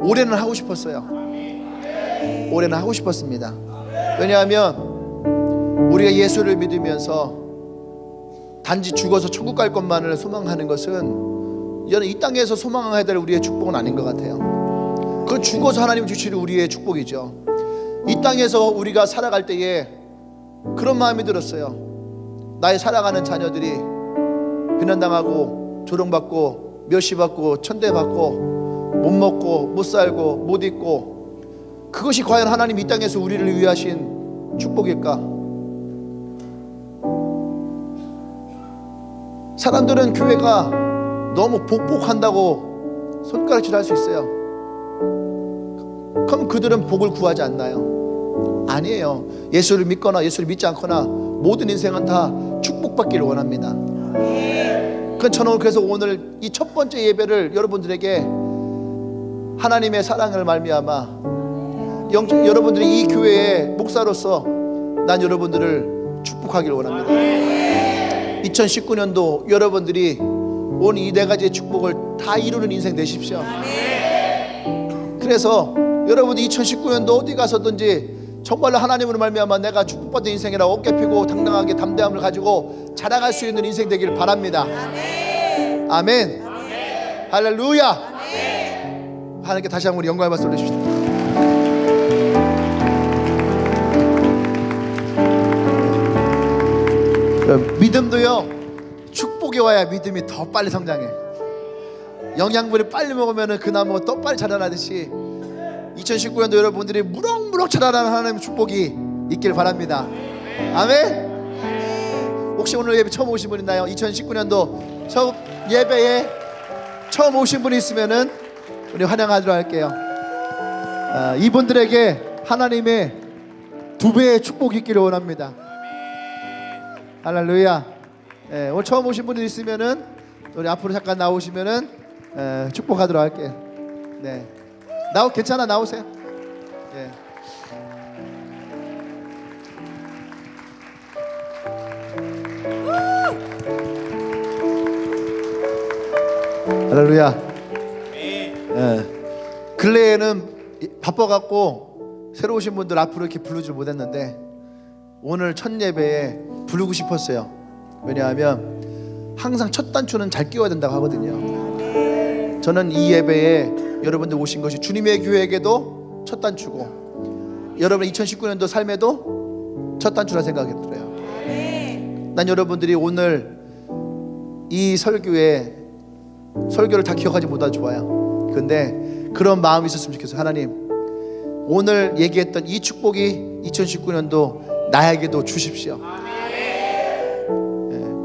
올해는 하고 싶었어요. 올해는 하고 싶었습니다. 왜냐하면 우리가 예수를 믿으면서 단지 죽어서 천국 갈 것만을 소망하는 것은 이제는 이 땅에서 소망해야 될 우리의 축복은 아닌 것 같아요. 그건 죽어서 하나님 주시는 우리의 축복이죠. 이 땅에서 우리가 살아갈 때에 그런 마음이 들었어요. 나의 살아가는 자녀들이 비난당하고 조롱받고 멸시받고 천대받고 못 먹고 못 살고 못 입고, 그것이 과연 하나님 이 땅에서 우리를 위하신 축복일까? 사람들은 교회가 너무 복복한다고 손가락질 할 수 있어요. 그럼 그들은 복을 구하지 않나요? 아니에요. 예수를 믿거나 예수를 믿지 않거나 모든 인생은 다 축복받기를 원합니다. 저는 그래서 오늘 이 첫 번째 예배를 여러분들에게 하나님의 사랑을 말미암아 여러분들이 이 교회의 목사로서 난 여러분들을 축복하기를 원합니다. 2019년도 여러분들이 온 이 네 가지의 축복을 다 이루는 인생 되십시오. 그래서 여러분이 2019년도 어디 가서든지 정말로 하나님으로 말미암아 내가 축복받은 인생이라 어깨 펴고 당당하게 담대함을 가지고 자랑할 수 있는 인생 되기를 바랍니다. 아멘. 할렐루야. 하나님께 다시 한번 영광의 박수 올려주십시오. 믿음도요, 축복이 와야 믿음이 더 빨리 성장해. 영양분을 빨리 먹으면 그 나무가 더 빨리 자라나듯이 2019년도 여러분들이 무럭무럭 자라나는 하나님의 축복이 있길 바랍니다. 아멘. 혹시 오늘 예배 처음 오신 분 있나요? 2019년도 첫 예배에 처음 오신 분이 있으면은 우리 환영하도록 할게요. 이분들에게 하나님의 2배의 축복이 있기를 원합니다. 할렐루야. 오늘 처음 오신 분이 있으면은 우리 앞으로 잠깐 나오시면은 축복하도록 할게요. 네, 괜찮아, 나오세요. 네. 할렐루야. 근래에는 바빠갖고 새로 오신 분들 앞으로 이렇게 부르질 못했는데 오늘 첫 예배에 부르고 싶었어요. 왜냐하면 항상 첫 단추는 잘 끼워야 된다고 하거든요. 저는 이 예배에 여러분들 오신 것이 주님의 교회에게도 첫 단추고 여러분 2019년도 삶에도 첫 단추라 생각이 들어요. 난 여러분들이 오늘 이 설교를 다 기억하지 못하도 좋아요. 그런데 그런 마음이 있었으면 좋겠어요. 하나님, 오늘 얘기했던 이 축복이 2019년도 나에게도 주십시오.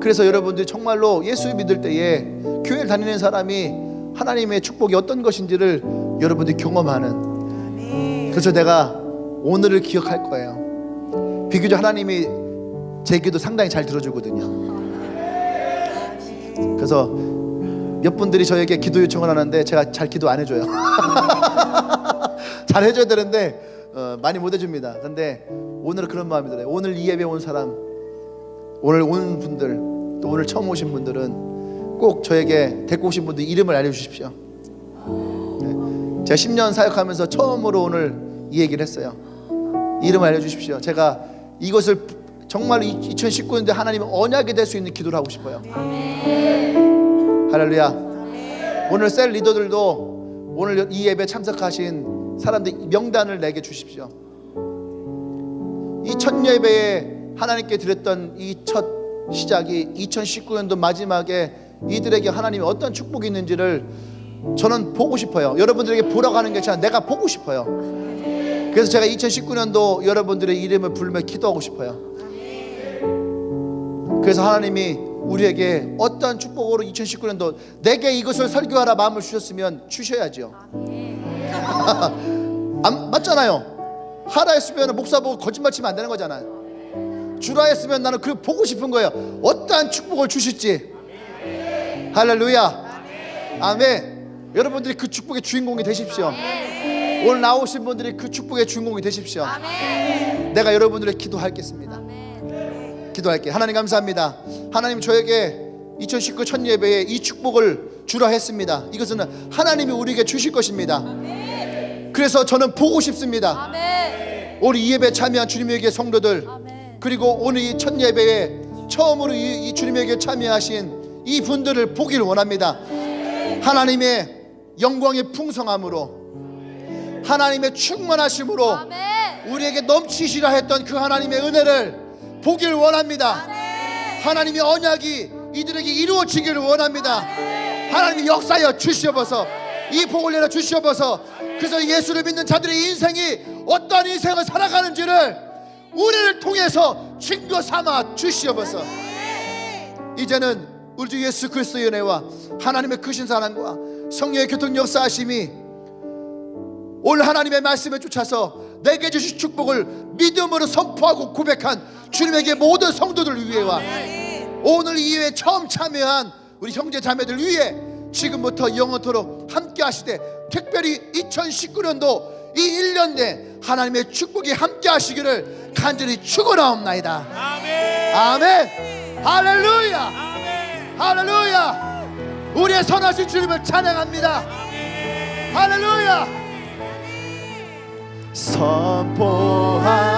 그래서 여러분들이 정말로 예수 믿을 때에 교회를 다니는 사람이 하나님의 축복이 어떤 것인지를 여러분들이 경험하는, 그래서 내가 오늘을 기억할 거예요. 비교적 하나님이 제 기도 상당히 잘 들어주거든요. 그래서 몇 분들이 저에게 기도 요청을 하는데 제가 잘 기도 안 해줘요. 잘 해줘야 되는데 많이 못 해줍니다. 근데 오늘은 그런 마음이 들어요. 오늘 이 예배 온 사람, 오늘 온 분들, 또 오늘 처음 오신 분들은 꼭 저에게 데리고 오신 분들 이름을 알려주십시오. 제가 10년 사역하면서 처음으로 오늘 이 얘기를 했어요. 이름을 알려주십시오. 제가 이것을 정말 2019년도에 하나님의 언약이 될 수 있는 기도를 하고 싶어요. 할렐루야. 오늘 셀 리더들도 오늘 이 예배에 참석하신 사람들 명단을 내게 주십시오. 이 첫 예배에 하나님께 드렸던 이 첫 시작이 2019년도 마지막에 이들에게 하나님이 어떤 축복이 있는지를 저는 보고 싶어요. 여러분들에게 보라고 하는 게 아니라 내가 보고 싶어요. 그래서 제가 2019년도 여러분들의 이름을 부르며 기도하고 싶어요. 그래서 하나님이 우리에게 어떤 축복으로 2019년도 내게 이것을 설교하라 마음을 주셨으면 주셔야죠. 맞잖아요. 하라 했으면 목사 보고 거짓말 치면 안 되는 거잖아요. 주라 했으면 나는 그걸 보고 싶은 거예요. 어떠한 축복을 주실지. 할렐루야. 아멘. 여러분들이 그 축복의 주인공이 되십시오. 오늘 나오신 분들이 그 축복의 주인공이 되십시오. 내가 여러분들의 기도하겠습니다. 기도할게요. 하나님 감사합니다. 하나님 저에게 2019 첫 예배에 이 축복을 주라 했습니다. 이것은 하나님이 우리에게 주실 것입니다. 그래서 저는 보고 싶습니다. 오늘 이 예배에 참여한 주님에게 성도들, 그리고 오늘 이 첫 예배에 처음으로 이 주님에게 참여하신 이 분들을 보기를 원합니다. 하나님의 영광의 풍성함으로, 하나님의 충만하심으로 우리에게 넘치시라 했던 그 하나님의 은혜를 보기를 원합니다. 하나님의 언약이 이들에게 이루어지기를 원합니다. 하나님이 역사하여 주시옵소서. 이 복을 내려 주시옵소서. 그래서 예수를 믿는 자들의 인생이 어떤 인생을 살아가는지를 우리를 통해서 증거 삼아 주시옵소서. 이제는 우리 주 예수 그리스도의 은혜와 하나님의 크신 사랑과 성령의 교통 역사하심이 오늘 하나님의 말씀에 쫓아서 내게 주신 축복을 믿음으로 선포하고 고백한 주님에게 모든 성도들 위해와 오늘 이 예배에 처음 참여한 우리 형제 자매들 위해 지금부터 영원토록 함께 하시되, 특별히 2019년도 이 1년 내 하나님의 축복이 함께 하시기를 간절히 축원하옵나이다. 아멘. 아멘. 할렐루야. 아멘. 할렐루야. 우리의 선하신 주님을 찬양합니다. 아멘. 할렐루야. 선포하